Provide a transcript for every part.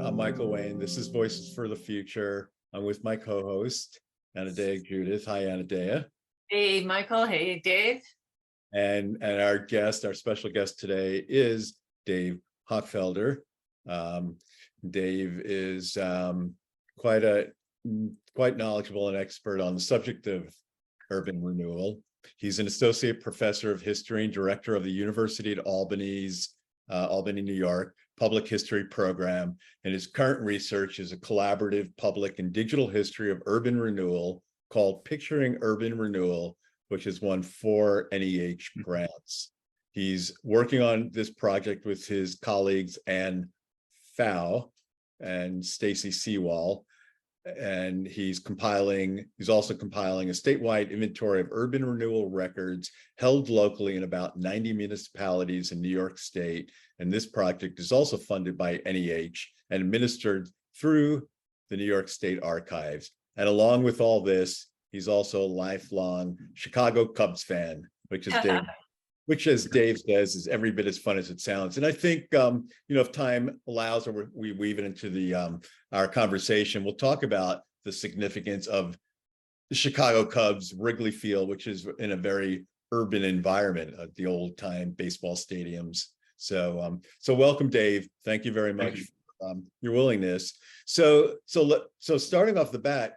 I'm Michael Wayne. This is Voices for the Future. I'm with my co-host, Anadea Judith. Hi, Anadea. Hey, Michael. Hey, Dave. And our special guest today is Dave Hochfelder. Dave is quite knowledgeable and expert on the subject of urban renewal. He's an associate professor of history and director of the University at Albany's Albany, New York Public History Program, and his current research is a collaborative public and digital history of urban renewal called Picturing Urban Renewal, which has won 4 NEH grants. He's working on this project with his colleagues Anne Pfau and Stacy Seawall, and he's also compiling a statewide inventory of urban renewal records held locally in about 90 municipalities in New York State. And this project is also funded by NEH and administered through the New York State Archives. And along with all this, he's also a lifelong Chicago Cubs fan, which as Dave says, is every bit as fun as it sounds. And I think, if time allows, or we weave it into our conversation, we'll talk about the significance of the Chicago Cubs Wrigley Field, which is in a very urban environment, the old time baseball stadiums. So welcome, Dave. Thank you very much for your willingness. So starting off the bat,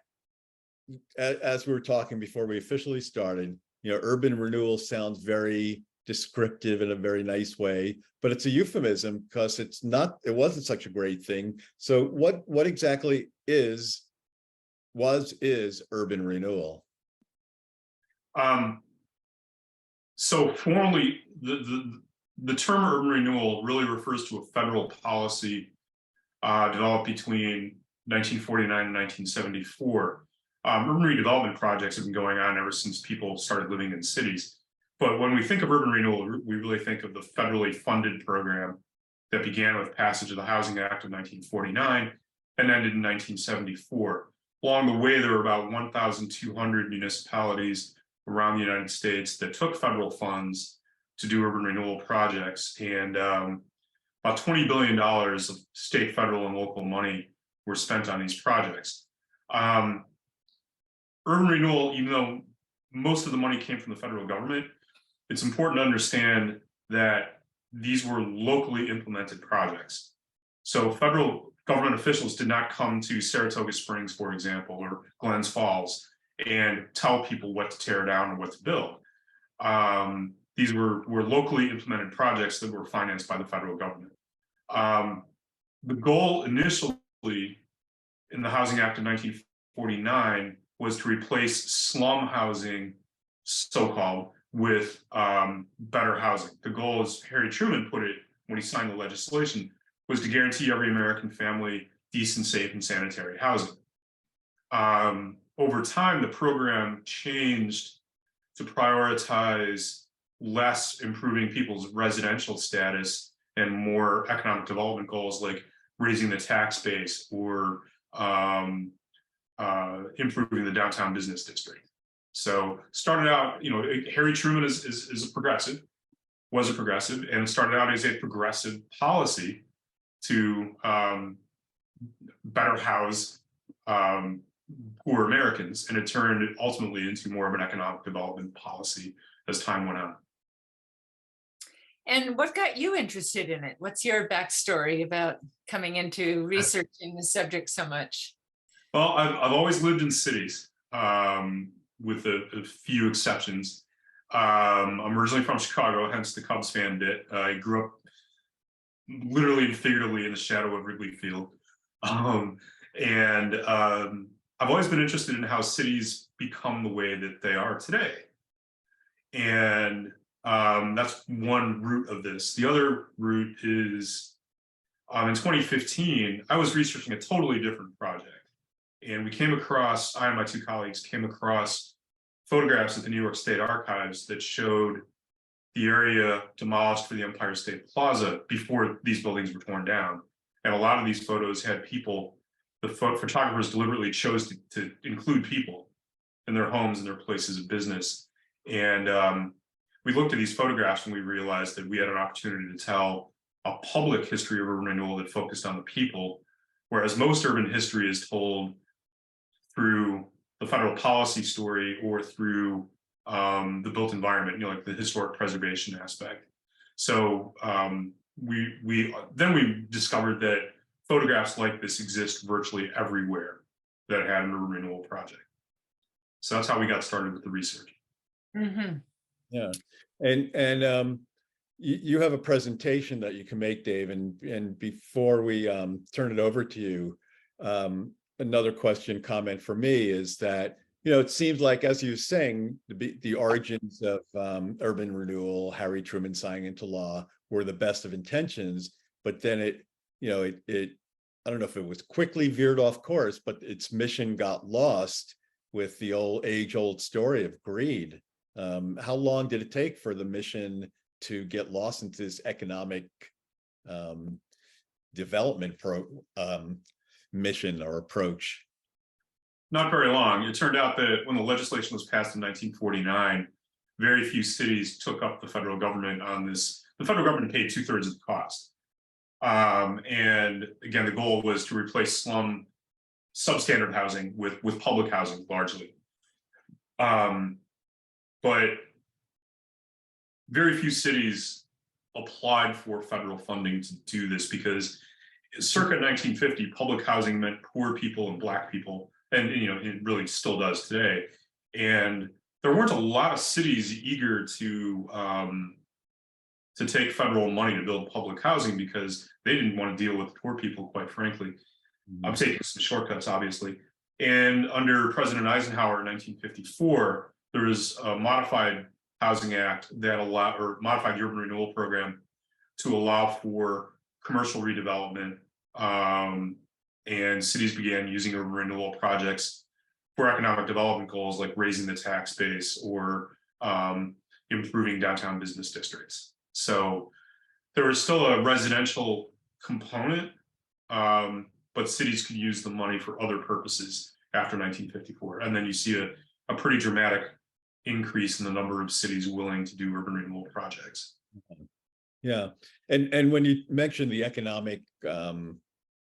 as we were talking before we officially started, urban renewal sounds very descriptive in a very nice way, but it's a euphemism because it wasn't such a great thing. So what exactly is urban renewal? So formally, the term urban renewal really refers to a federal policy developed between 1949 and 1974. Urban redevelopment projects have been going on ever since people started living in cities. But when we think of urban renewal, we really think of the federally funded program that began with passage of the Housing Act of 1949 and ended in 1974. Along the way, there were about 1,200 municipalities around the United States that took federal funds to do urban renewal projects, and about $20 billion of state, federal, and local money were spent on these projects. Urban renewal, even though most of the money came from the federal government, it's important to understand that these were locally implemented projects. So federal government officials did not come to Saratoga Springs, for example, or Glens Falls and tell people what to tear down or what to build. These were locally implemented projects that were financed by the federal government. The goal initially in the Housing Act of 1949 was to replace slum housing, so-called, with better housing. The goal, as Harry Truman put it when he signed the legislation, was to guarantee every American family decent, safe, and sanitary housing. Over time, the program changed to prioritize less improving people's residential status and more economic development goals like raising the tax base or improving the downtown business district. So started out, Harry Truman is a progressive, was a progressive, and it started out as a progressive policy to better house poor Americans, and it turned ultimately into more of an economic development policy as time went on. And what got you interested in it? What's your backstory about coming into researching the subject so much? Well, I've always lived in cities, with a few exceptions. I'm originally from Chicago, hence the Cubs fan bit. I grew up literally and figuratively in the shadow of Wrigley Field. And I've always been interested in how cities become the way that they are today. And that's one root of this. The other root is in 2015, I was researching a totally different project. And we came across, I and my two colleagues came across photographs at the New York State Archives that showed the area demolished for the Empire State Plaza before these buildings were torn down. And a lot of these photos had people, the photographers deliberately chose to include people in their homes and their places of business. And we looked at these photographs and we realized that we had an opportunity to tell a public history of urban renewal that focused on the people, whereas most urban history is told through the federal policy story or through the built environment, like the historic preservation aspect. So we discovered that photographs like this exist virtually everywhere that had an urban renewal project. So that's how we got started with the research. Mm-hmm. Yeah, and you have a presentation that you can make, Dave, and before we turn it over to you, another comment for me is that, it seems like, as you were saying, the origins of urban renewal, Harry Truman signing into law, were the best of intentions, but then it I don't know if it was quickly veered off course, but its mission got lost with the age-old story of greed. How long did it take for the mission to get lost into this economic development mission or approach? Not very long. It turned out that when the legislation was passed in 1949, very few cities took up the federal government on this. The federal government paid 2/3 of the cost. And again, the goal was to replace substandard housing with public housing largely. But very few cities applied for federal funding to do this because circa 1950, public housing meant poor people and Black people. And it really still does today. And there weren't a lot of cities eager to take federal money to build public housing because they didn't want to deal with poor people, quite frankly. I'm taking some shortcuts, obviously. And under President Eisenhower in 1954, there was a modified housing act that modified the urban renewal program to allow for commercial redevelopment. And cities began using urban renewal projects for economic development goals like raising the tax base or improving downtown business districts. So there was still a residential component, but cities could use the money for other purposes after 1954. And then you see a pretty dramatic increase in the number of cities willing to do urban renewal projects. Yeah, and when you mentioned the economic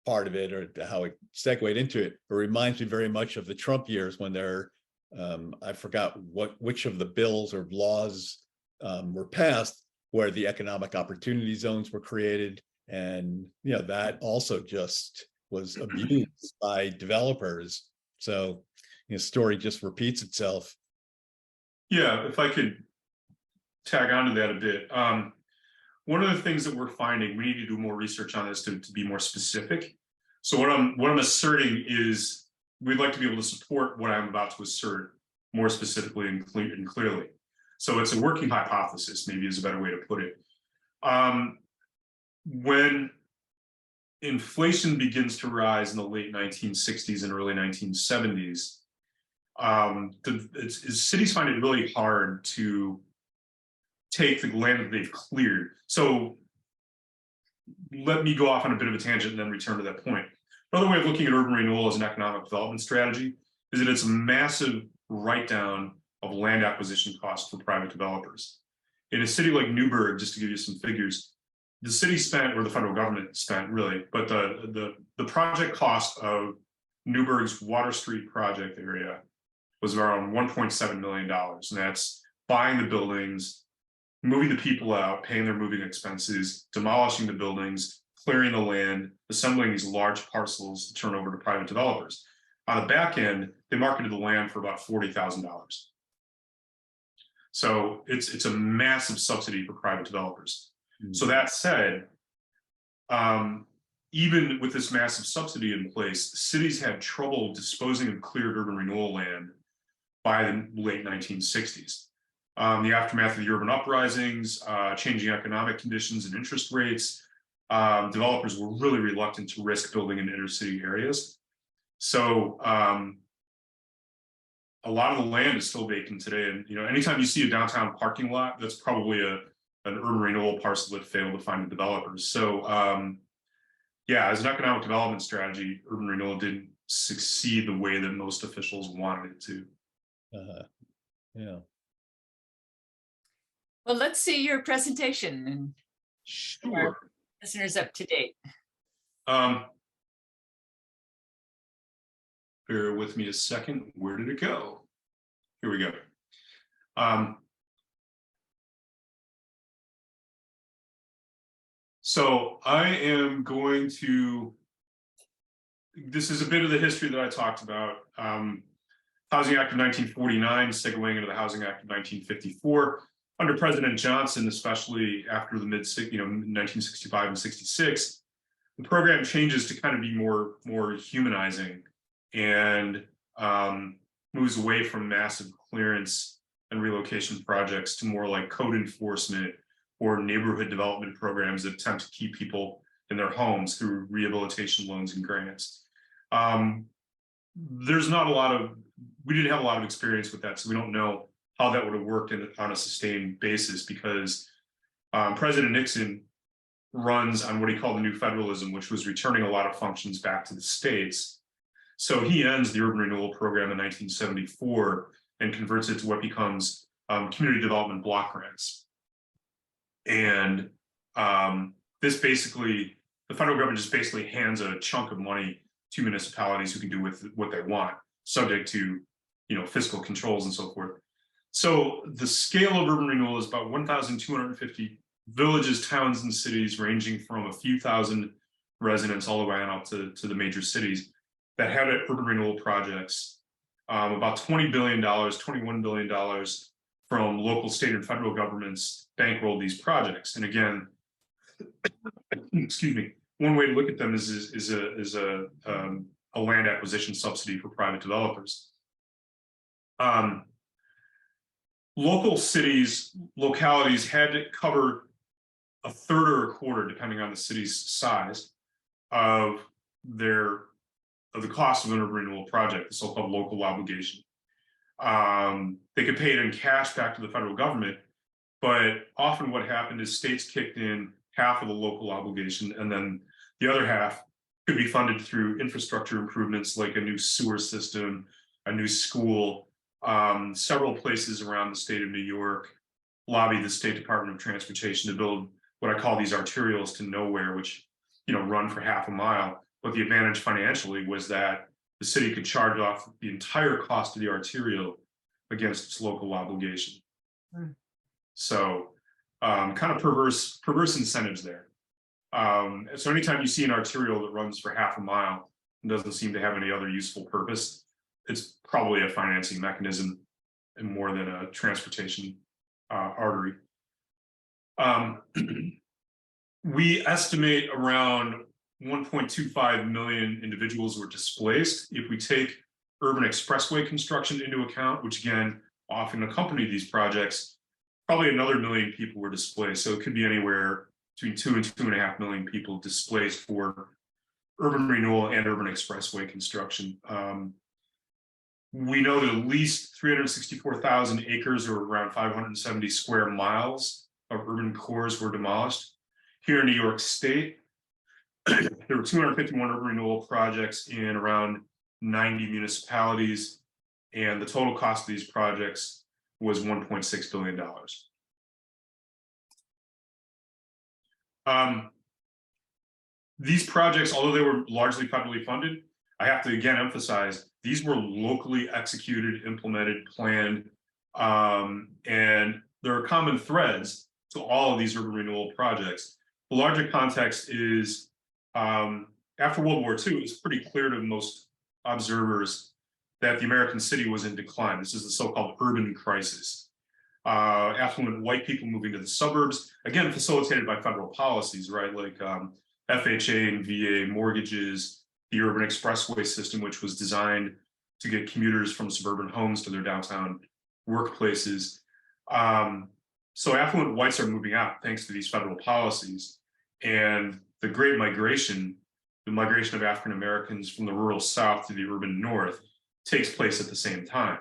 part of it, or how it segued into it, it reminds me very much of the Trump years when I forgot which of the bills or laws were passed where the economic opportunity zones were created, and that also just was abused by developers. So story just repeats itself. Yeah, if I could tag onto that a bit. One of the things that we're finding, we need to do more research on this to be more specific. So what I'm asserting is we'd like to be able to support what I'm about to assert more specifically and clearly. So it's a working hypothesis, maybe is a better way to put it. When inflation begins to rise in the late 1960s and early 1970s, cities find it really hard to take the land that they've cleared. So let me go off on a bit of a tangent and then return to that point. Another way of looking at urban renewal as an economic development strategy is that it's a massive write-down of land acquisition costs for private developers. In a city like Newburgh, just to give you some figures, the city spent, or the federal government spent really, but the project cost of Newburgh's Water Street project area was around $1.7 million. And that's buying the buildings, moving the people out, paying their moving expenses, demolishing the buildings, clearing the land, assembling these large parcels to turn over to private developers. On the back end, they marketed the land for about $40,000. So it's a massive subsidy for private developers. So that said, even with this massive subsidy in place, cities had trouble disposing of cleared urban renewal land by the late 1960s. The aftermath of the urban uprisings, changing economic conditions and interest rates, developers were really reluctant to risk building in inner city areas. So a lot of the land is still vacant today. And anytime you see a downtown parking lot, that's probably an urban renewal parcel that failed to find the developers. So yeah, as an economic development strategy, urban renewal didn't succeed the way that most officials wanted it to. Yeah. Well, let's see your presentation and bring our Sure. listeners up to date. Bear with me a second. Where did it go? Here we go. So I am going to, this is a bit of the history that I talked about. Housing Act of 1949, segueing into the Housing Act of 1954. Under President Johnson, especially after the 1965 and 66, the program changes to kind of be more humanizing and moves away from massive clearance and relocation projects to more like code enforcement or neighborhood development programs that attempt to keep people in their homes through rehabilitation loans and grants. There's not a lot of, we didn't have a lot of experience with that, so we don't know how that would have worked on a sustained basis, because President Nixon runs on what he called the New Federalism, which was returning a lot of functions back to the states. So he ends the urban renewal program in 1974 and converts it to what becomes community development block grants. And this basically, the federal government just basically hands a chunk of money to municipalities who can do with what they want, subject to fiscal controls and so forth. So the scale of urban renewal is about 1,250 villages, towns, and cities, ranging from a few thousand residents all the way on up to the major cities that had urban renewal projects. About $20 billion, $21 billion from local, state, and federal governments bankrolled these projects. And again, excuse me, one way to look at them is a land acquisition subsidy for private developers. Local cities, localities had to cover a third or a quarter, depending on the city's size, of the cost of an urban renewal project, the so-called local obligation. They could pay it in cash back to the federal government, but often what happened is states kicked in half of the local obligation, and then the other half could be funded through infrastructure improvements like a new sewer system, a new school. Several places around the state of New York lobbied the State Department of Transportation to build what I call these arterials to nowhere, which run for half a mile. But the advantage financially was that the city could charge off the entire cost of the arterial against its local obligation. So kind of perverse incentives there. So anytime you see an arterial that runs for half a mile and doesn't seem to have any other useful purpose, it's probably a financing mechanism and more than a transportation artery. We estimate around 1.25 million individuals were displaced. If we take urban expressway construction into account, which again often accompany these projects, probably another 1 million people were displaced. So it could be anywhere between 2 and 2.5 million people displaced for urban renewal and urban expressway construction. We know that at least 364,000 acres, or around 570 square miles, of urban cores were demolished. Here in New York State, there were 251 urban renewal projects in around 90 municipalities, and the total cost of these projects was $1.6 billion. These projects, although they were largely federally funded, I have to again emphasize, these were locally executed, implemented, planned, and there are common threads to all of these urban renewal projects. The larger context is after World War II, it was pretty clear to most observers that the American city was in decline. This is the so-called urban crisis. Affluent white people moving to the suburbs, again, facilitated by federal policies, right? Like FHA and VA mortgages, the urban expressway system, which was designed to get commuters from suburban homes to their downtown workplaces. So affluent whites are moving out thanks to these federal policies. And the Great Migration, the migration of African Americans from the rural South to the urban North, takes place at the same time.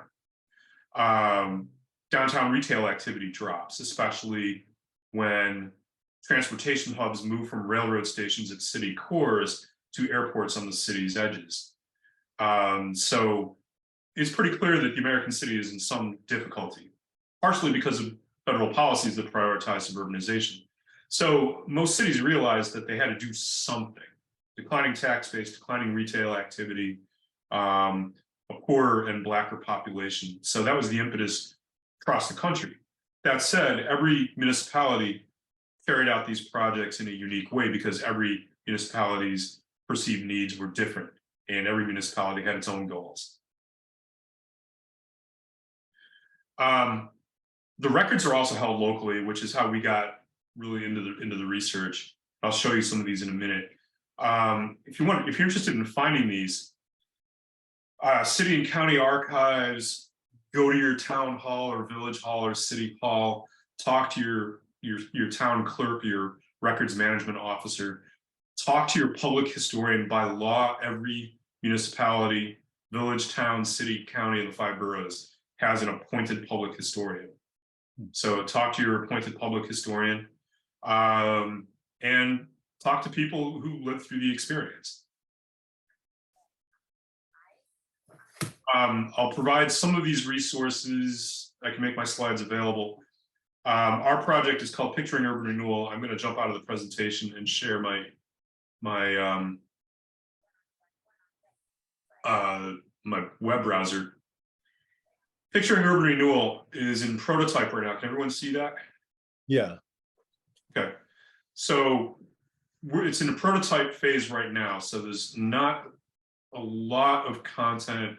Downtown retail activity drops, especially when transportation hubs move from railroad stations at city cores to airports on the city's edges. So it's pretty clear that the American city is in some difficulty, partially because of federal policies that prioritize suburbanization. So most cities realized that they had to do something. Declining tax base, declining retail activity, a poorer and blacker population. So that was the impetus across the country. That said, every municipality carried out these projects in a unique way because every municipality's perceived needs were different and every municipality had its own goals. The records are also held locally, which is how we got really into the research. I'll show you some of these in a minute. If you're interested in finding these, city and county archives, go to your town hall or village hall or city hall, talk to your town clerk, your records management officer, talk to your public historian. By law, every municipality, village, town, city, county, and the 5 boroughs has an appointed public historian. So talk to your appointed public historian and talk to people who lived through the experience. I'll provide some of these resources. I can make my slides available. Our project is called Picturing Urban Renewal. I'm going to jump out of the presentation and share my web browser. Picturing Urban Renewal is in prototype right now. Can everyone see that? Yeah. Okay. So it's in a prototype phase right now. So there's not a lot of content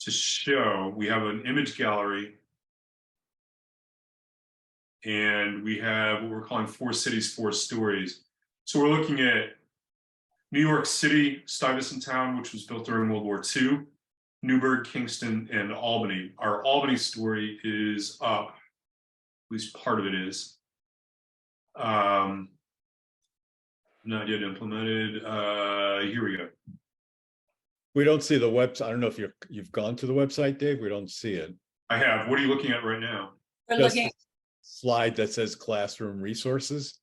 to show. We have an image gallery. And we have what we're calling 4 cities, 4 stories. So we're looking at New York City, Stuyvesant Town, which was built during World War II, Newburgh, Kingston, and Albany. Our Albany story is up, at least part of it is. Not yet implemented. Here we go. We don't see the website. I don't know if you've gone to the website, Dave. We don't see it. I have. What are you looking at right now? We're Just looking. slide that says classroom resources.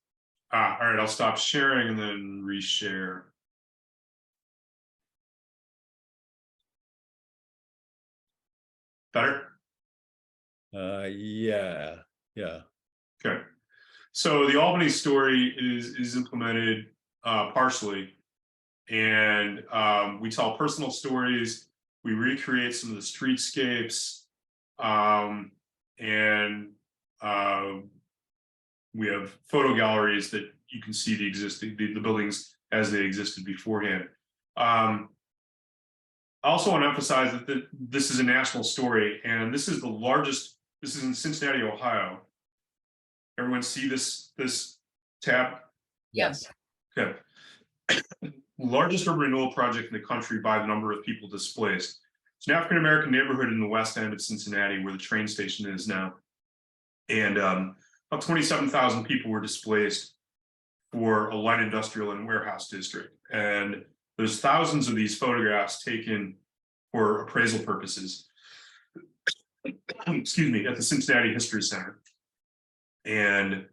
All right, I'll stop sharing and then reshare. Better? Yeah. Okay. So the Albany story is implemented partially, and we tell personal stories. We recreate some of the streetscapes, and we have photo galleries that you can see the buildings as they existed beforehand. I also want to emphasize that this is a national story, and this is the largest. This is in Cincinnati, Ohio. Everyone see this tab? Yes. Okay. Largest urban renewal project in the country by the number of people displaced. It's an African-American neighborhood in the west end of Cincinnati where the train station is now. And about 27,000 people were displaced for a light industrial and warehouse district. And there's thousands of these photographs taken for appraisal purposes, excuse me, at the Cincinnati History Center. And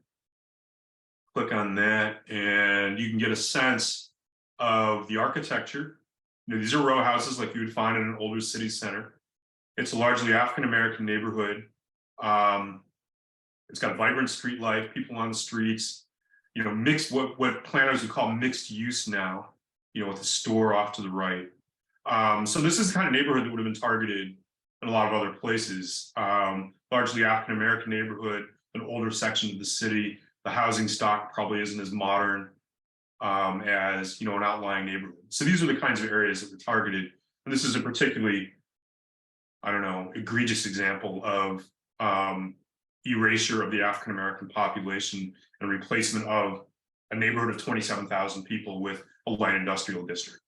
click on that and you can get a sense of the architecture. You know, these are row houses like you would find in an older city center. It's a largely African-American neighborhood. It's got vibrant street life, people on the streets, you know, mixed, what planners would call mixed use now, you know, with a store off to the right. So this is the kind of neighborhood that would have been targeted in a lot of other places. Largely African-American neighborhood, an older section of the city. The housing stock probably isn't as modern as, you know, an outlying neighborhood. So these are the kinds of areas that were targeted. And this is a particularly, I don't know, egregious example of erasure of the African-American population and replacement of a neighborhood of 27,000 people with a light industrial district.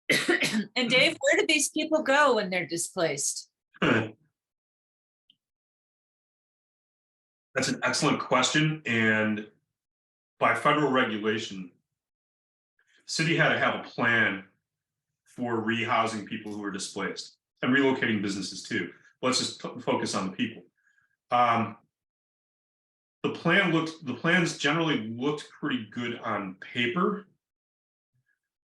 And Dave, where do these people go when they're displaced? That's an excellent question. And by federal regulation, the city had to have a plan for rehousing people who were displaced and relocating businesses too. Let's just focus on the people. The plans generally looked pretty good on paper,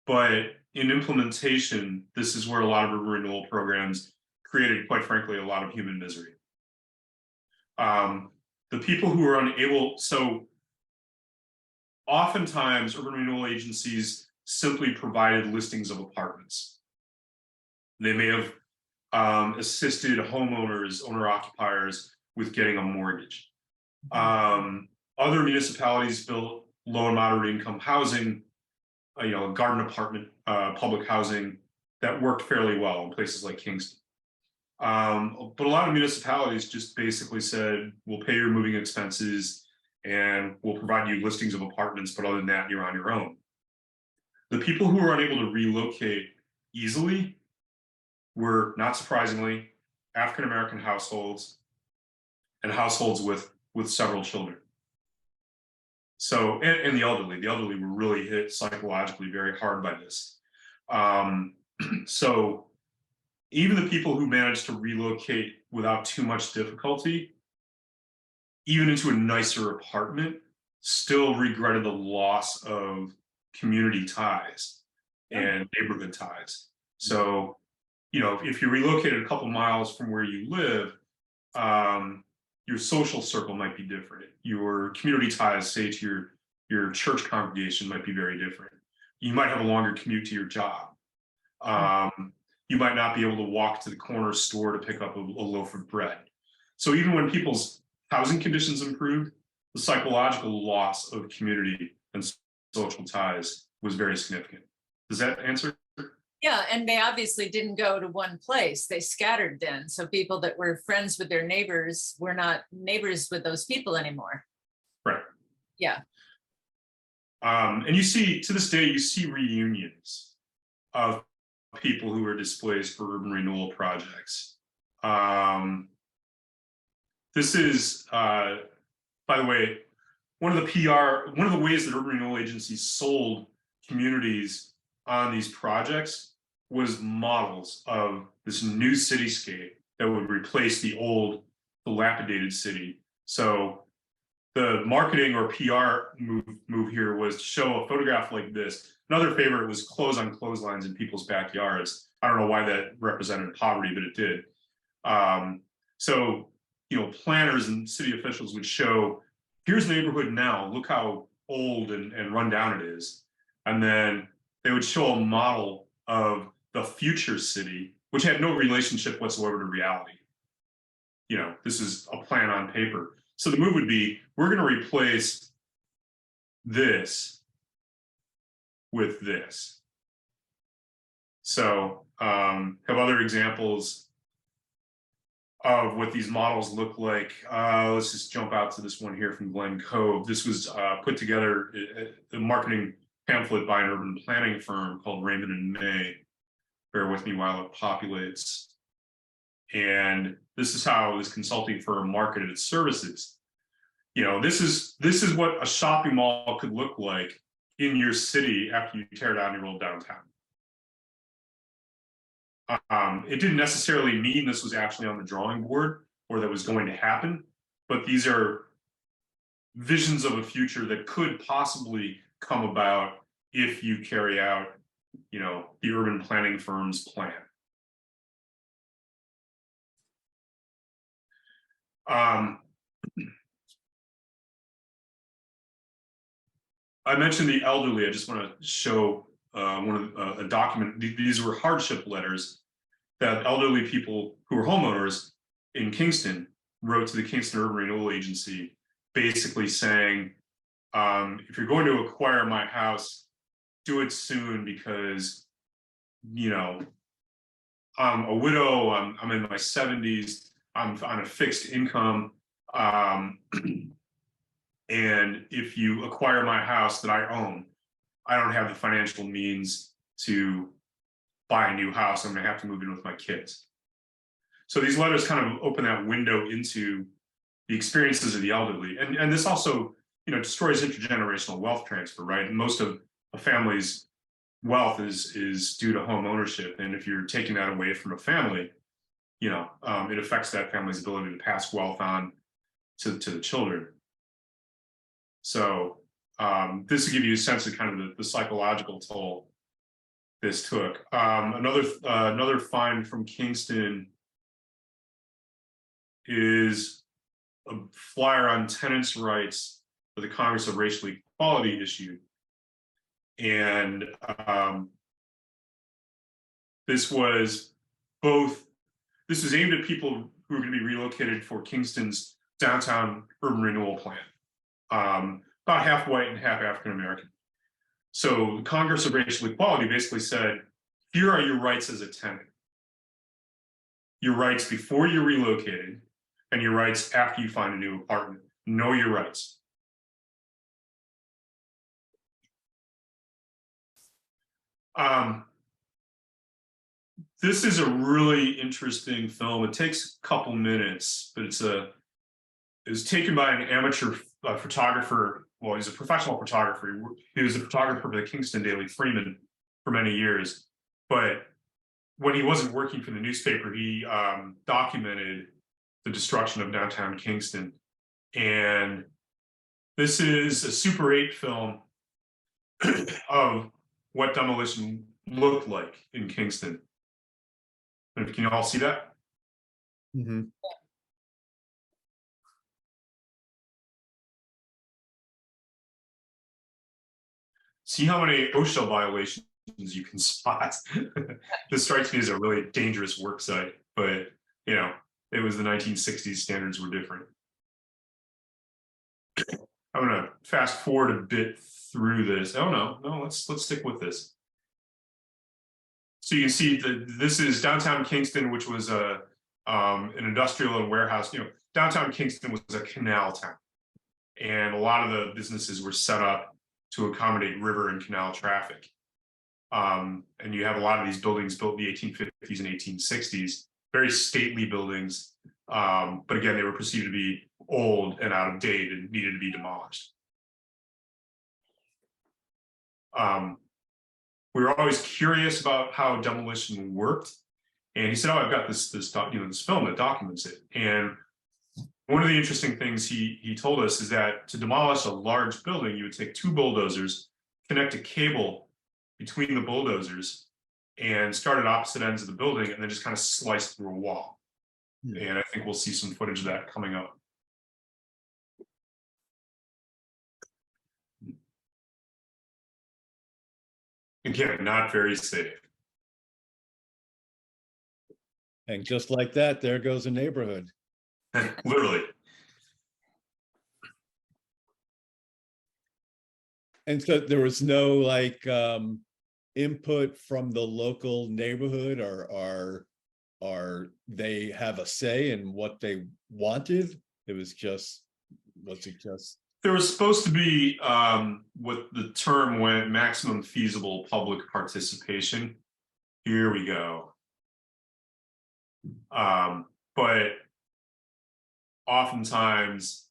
but in implementation, this is where a lot of urban renewal programs created, quite frankly, a lot of human misery. The people who are unable, so oftentimes urban renewal agencies simply provided listings of apartments. They may have assisted homeowners, owner-occupiers with getting a mortgage. Other municipalities built low and moderate income housing, you know, a garden apartment, public housing that worked fairly well in places like Kingston. But a lot of municipalities just basically said, we'll pay your moving expenses and we'll provide you listings of apartments, but other than that, you're on your own. The people who were unable to relocate easily were, not surprisingly, African-American households and households with several children. So, and the elderly were really hit psychologically very hard by this. So even the people who managed to relocate without too much difficulty, even into a nicer apartment, still regretted the loss of community ties and neighborhood ties. So, you know, if you relocated a couple miles from where you live, your social circle might be different. Your community ties, say to your church congregation, might be very different. You might have a longer commute to your job. You might not be able to walk to the corner store to pick up a loaf of bread. So even when people's housing conditions improved, the psychological loss of community and social ties was very significant. Does that answer? Yeah, and they obviously didn't go to one place. They scattered then. So people that were friends with their neighbors were not neighbors with those people anymore. Right. Yeah. And you see, to this day, you see reunions of people who are displaced for urban renewal projects. This is, by the way, one of the ways that urban renewal agencies sold communities on these projects was models of this new cityscape that would replace the old dilapidated city. So the marketing or PR move here was to show a photograph like this. Another favorite was clothes on clotheslines in people's backyards. I don't know why that represented poverty, but it did. So, you know, planners and city officials would show, here's the neighborhood now, look how old and run down it is. And then they would show a model of the future city, which had no relationship whatsoever to reality. You know, this is a plan on paper. So the move would be, we're going to replace this with this. So have other examples of what these models look like. Let's just jump out to this one here from Glen Cove. This was put together, a marketing pamphlet by an urban planning firm called Raymond and May. Bear with me while it populates. And this is how this consulting firm marketed its services. You know, this is what a shopping mall could look like in your city after you tear down your old downtown. It didn't necessarily mean this was actually on the drawing board or that was going to happen, but these are visions of a future that could possibly come about if you carry out, you know, the urban planning firm's plan. I mentioned the elderly. I just want to show a document. These were hardship letters that elderly people who were homeowners in Kingston wrote to the Kingston Urban Renewal Agency, basically saying, if you're going to acquire my house, do it soon because, you know, I'm a widow, I'm in my 70s, I'm on a fixed income. And if you acquire my house that I own, I don't have the financial means to buy a new house. I'm gonna have to move in with my kids. So these letters kind of open that window into the experiences of the elderly. And this also, you know, destroys intergenerational wealth transfer, right? And most of a family's wealth is due to home ownership. And if you're taking that away from a family, you know, it affects that family's ability to pass wealth on to the children. So this will give you a sense of kind of the psychological toll this took. Another find from Kingston is a flyer on tenants' rights that the Congress of Racial Equality issued. And this was aimed at people who are going to be relocated for Kingston's downtown urban renewal plan, about half white and half African-American. So the Congress of Racial Equality basically said, here are your rights as a tenant. Your rights before you're relocated and your rights after you find a new apartment. Know your rights. This is a really interesting film. It takes a couple minutes, but it was taken by an amateur photographer. Well, he's a professional photographer. He was a photographer for the Kingston Daily Freeman for many years. But when he wasn't working for the newspaper, he documented the destruction of downtown Kingston. And this is a Super 8 film of what demolition looked like in Kingston. Can you all see that? Mm-hmm. See how many OSHA violations you can spot. This strikes me as a really dangerous work site, but you know, it was the 1960s, standards were different. I'm gonna fast forward a bit through this. Oh no, let's stick with this. So you can see that this is downtown Kingston, which was an industrial and warehouse. You know, downtown Kingston was a canal town, and a lot of the businesses were set up to accommodate river and canal traffic. And you have a lot of these buildings built in the 1850s and 1860s, very stately buildings. But again, they were perceived to be old and out of date and needed to be demolished. We were always curious about how demolition worked. And he said, oh, I've got this film that documents it. And one of the interesting things he told us is that to demolish a large building, you would take 2 bulldozers, connect a cable between the bulldozers, and start at opposite ends of the building, and then just kind of slice through a wall. And I think we'll see some footage of that coming up. Again, not very safe. And just like that, there goes a neighborhood. Literally. And so there was no like input from the local neighborhood, or they have a say in what they wanted? It was just, was it just? There was supposed to be what the term went, maximum feasible public participation. Here we go. But oftentimes,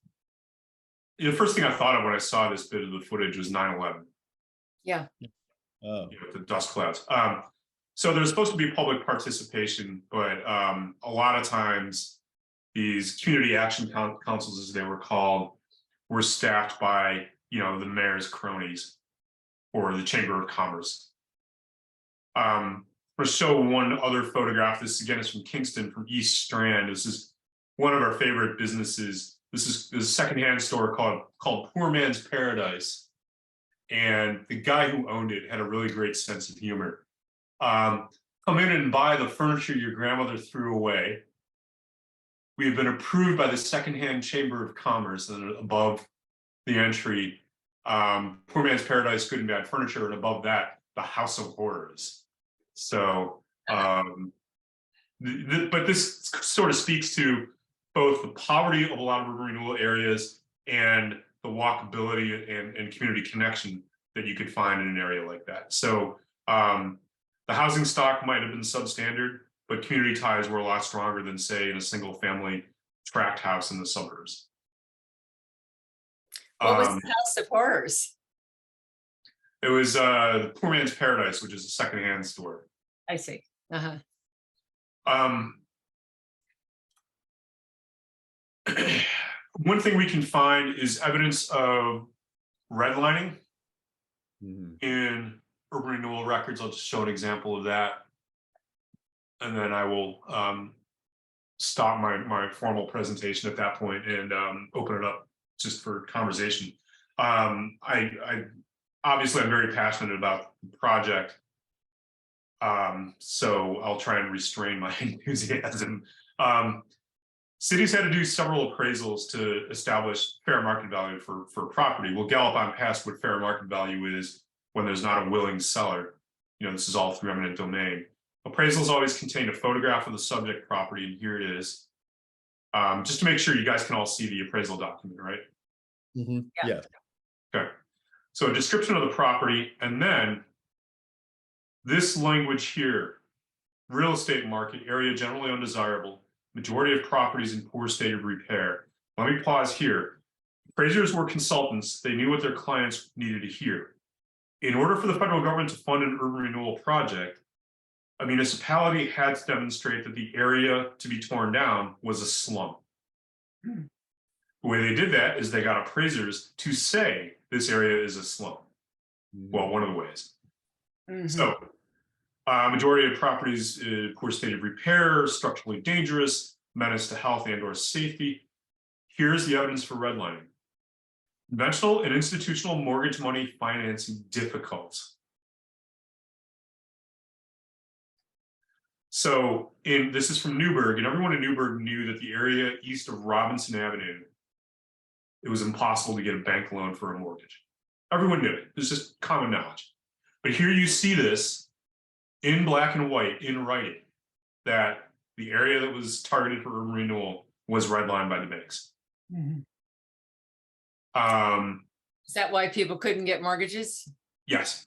the first thing I thought of when I saw this bit of the footage was 9/11. Yeah. Oh. You know, the dust clouds. So there's supposed to be public participation, but a lot of times these community action councils, as they were called, were staffed by, you know, the mayor's cronies or the Chamber of Commerce. I'm going to show one other photograph. This again is from Kingston, from East Strand. This is one of our favorite businesses. This is a secondhand store called Poor Man's Paradise. And the guy who owned it had a really great sense of humor. come in and buy the furniture your grandmother threw away. We have been approved by the Secondhand Chamber of Commerce, and above the entry, Poor Man's Paradise, Good and Bad Furniture, and above that, the House of Horrors. So, but this sort of speaks to both the poverty of a lot of urban renewal areas and the walkability and community connection that you could find in an area like that. So the housing stock might have been substandard, but community ties were a lot stronger than, say, in a single family tract house in the suburbs. What was the House of Horrors? It was the Poor Man's Paradise, which is a secondhand store. I see. One thing we can find is evidence of redlining in urban renewal records. I'll just show an example of that, and then I will stop my formal presentation at that point and open it up just for conversation. I obviously I'm very passionate about the project, so I'll try and restrain my enthusiasm. Cities had to do several appraisals to establish fair market value for property. We'll gallop on past what fair market value is when there's not a willing seller. You know, this is all through eminent domain. Appraisals always contain a photograph of the subject property, and here it is. Just to make sure you guys can all see the appraisal document, right? Yeah. Okay. So a description of the property, and then this language here: real estate market, area generally undesirable, majority of properties in poor state of repair. Let me pause here. Appraisers were consultants. They knew what their clients needed to hear. In order for the federal government to fund an urban renewal project, a municipality had to demonstrate that the area to be torn down was a slum. The way they did that is they got appraisers to say this area is a slum. Well, one of the ways. So, majority of properties in poor state of repair, structurally dangerous, menace to health and/or safety. Here's the evidence for redlining. Conventional and institutional mortgage money financing difficult. So this is from Newburgh, and everyone in Newburgh knew that the area east of Robinson Avenue, it was impossible to get a bank loan for a mortgage. Everyone knew it. It was just common knowledge. But here you see this in black and white, in writing, that the area that was targeted for urban renewal was redlined by the banks. Is that why people couldn't get mortgages? Yes.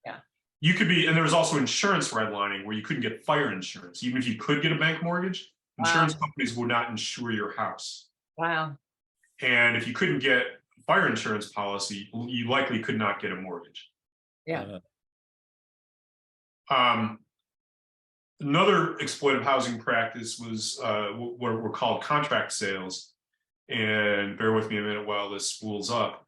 Yeah. You could be, and there was also insurance redlining where you couldn't get fire insurance. Even if you could get a bank mortgage, insurance companies would not insure your house. Wow. And if you couldn't get a fire insurance policy, you likely could not get a mortgage. Yeah. Another exploitive housing practice was what were called contract sales. And bear with me a minute while this spools up.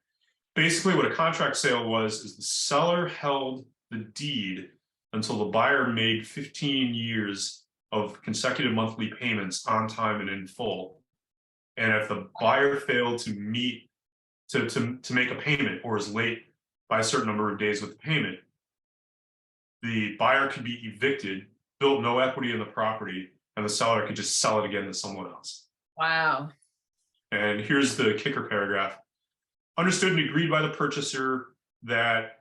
Basically, what a contract sale was is the seller held the deed until the buyer made 15 years of consecutive monthly payments on time and in full. And if the buyer failed to meet to make a payment or is late by a certain number of days with the payment, the buyer could be evicted, built no equity in the property, and the seller could just sell it again to someone else. Wow. And here's the kicker paragraph. Understood and agreed by the purchaser that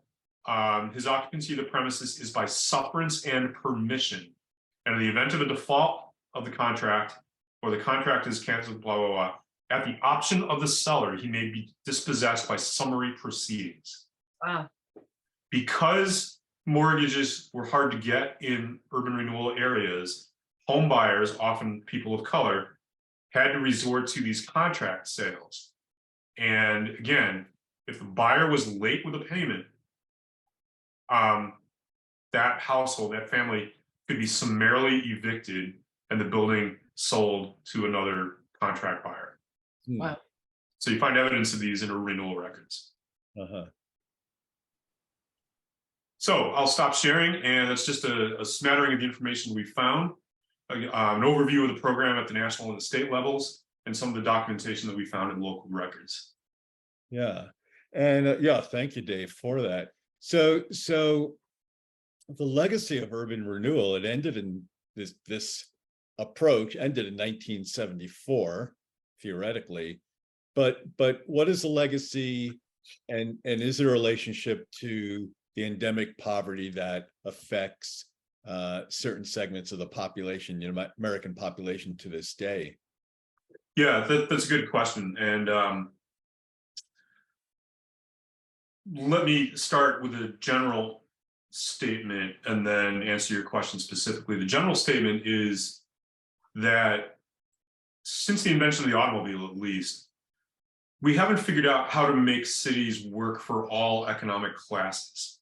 his occupancy of the premises is by sufferance and permission. And in the event of a default of the contract, or the contract is canceled, blah, blah, blah, at the option of the seller, he may be dispossessed by summary proceedings. Wow. Because mortgages were hard to get in urban renewal areas, home buyers, often people of color, had to resort to these contract sales. And again, if the buyer was late with a payment, that household, that family could be summarily evicted and the building sold to another contract buyer. Wow. So you find evidence of these in urban renewal records. So I'll stop sharing, and that's just a smattering of the information we found, an overview of the program at the national and the state levels, and some of the documentation that we found in local records. Yeah. And yeah, thank you, Dave, for that. So the legacy of urban renewal, it ended in this approach ended in 1974, theoretically. But what is the legacy, and is there a relationship to the endemic poverty that affects certain segments of the population, American population to this day? Yeah, that's a good question. And let me start with a general statement and then answer your question specifically. The general statement is that since the invention of the automobile, at least, we haven't figured out how to make cities work for all economic classes.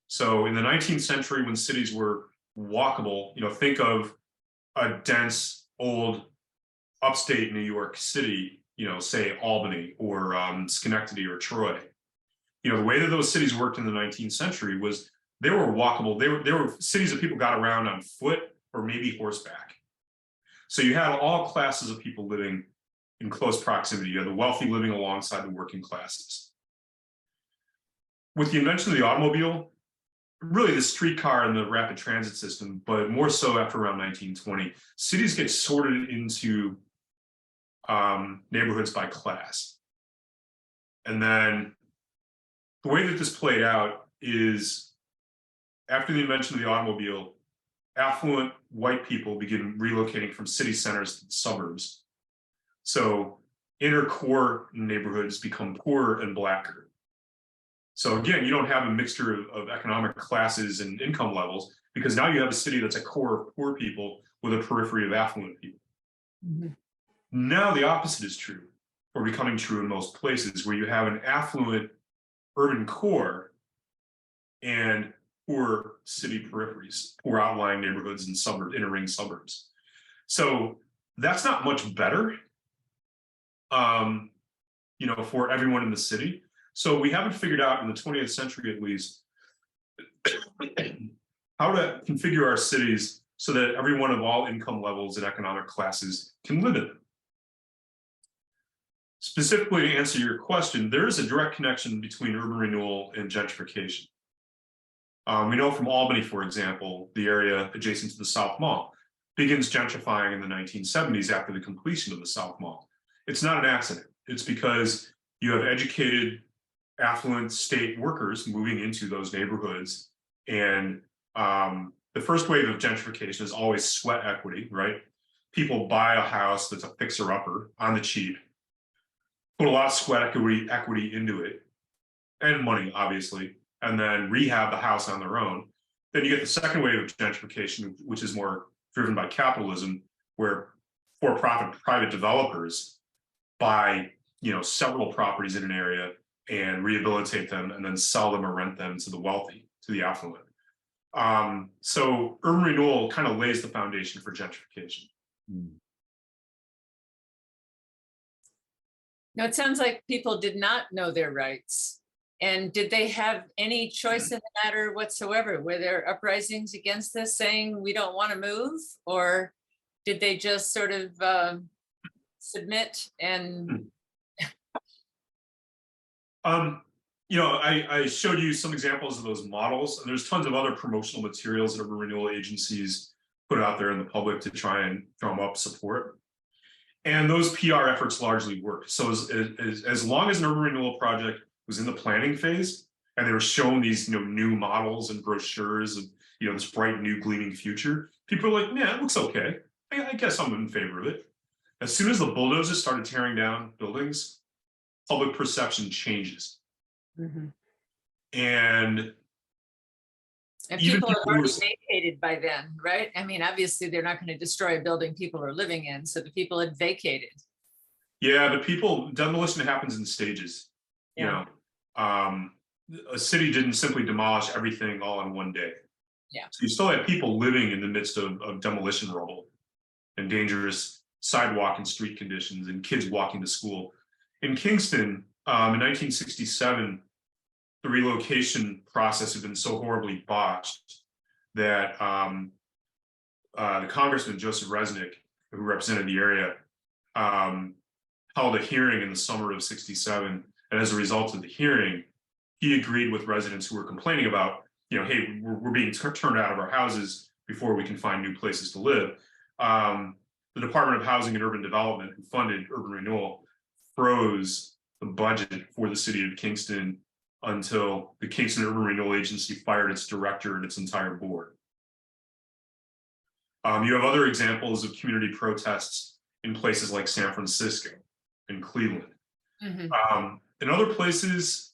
So in the 19th century, when cities were walkable, think of a dense, old, upstate New York City, say Albany or Schenectady or Troy. The way that those cities worked in the 19th century was they were walkable. They were cities that people got around on foot or maybe horseback. So you had all classes of people living in close proximity. You had the wealthy living alongside the working classes. With the invention of the automobile, really the streetcar and the rapid transit system, but more so after around 1920, cities get sorted into neighborhoods by class. And then the way that this played out is after the invention of the automobile, affluent white people begin relocating from city centers to the suburbs. So inner core neighborhoods become poorer and blacker. So again, you don't have a mixture of economic classes and income levels, because now you have a city that's a core of poor people with a periphery of affluent people. Mm-hmm. Now the opposite is true, or becoming true in most places, where you have an affluent urban core and poor city peripheries, poor outlying neighborhoods and inner ring suburbs. So that's not much better, for everyone in the city. So we haven't figured out in the 20th century, at least, how to configure our cities so that everyone of all income levels and economic classes can live in them. Specifically, to answer your question, there is a direct connection between urban renewal and gentrification. We know from Albany, for example, the area adjacent to the South Mall begins gentrifying in the 1970s after the completion of the South Mall. It's not an accident. It's because you have educated, affluent state workers moving into those neighborhoods. And the first wave of gentrification is always sweat equity, right? People buy a house that's a fixer-upper on the cheap, put a lot of sweat equity into it, and money, obviously, and then rehab the house on their own. Then you get the second wave of gentrification, which is more driven by capitalism, where for-profit private developers buy, several properties in an area and rehabilitate them and then sell them or rent them to the wealthy, to the affluent. So urban renewal kind of lays the foundation for gentrification. Now, it sounds like people did not know their rights. And did they have any choice in the matter whatsoever? Were there uprisings against this saying we don't want to move? Or did they just sort of submit and... I showed you some examples of those models, and there's tons of other promotional materials that urban renewal agencies put out there in the public to try and drum up support. And those PR efforts largely worked. So as long as an urban renewal project was in the planning phase, and they were shown these new models and brochures of this bright new gleaming future, people were like, yeah, it looks okay. I guess I'm in favor of it. As soon as the bulldozers started tearing down buildings, public perception changes. Mm-hmm. And people are already vacated by then, right? I mean, obviously they're not going to destroy a building people are living in, so the people had vacated. Yeah, but demolition happens in stages. Yeah. A city didn't simply demolish everything all in one day. Yeah. So you still had people living in the midst of demolition rubble and dangerous sidewalk and street conditions and kids walking to school. In Kingston, in 1967, the relocation process had been so horribly botched that the Congressman, Joseph Resnick, who represented the area, held a hearing in the summer of '67. And as a result of the hearing, he agreed with residents who were complaining about hey, we're being turned out of our houses before we can find new places to live. The Department of Housing and Urban Development, who funded urban renewal, froze the budget for the city of Kingston until the Kingston Urban Renewal Agency fired its director and its entire board. You have other examples of community protests in places like San Francisco and Cleveland. In other places,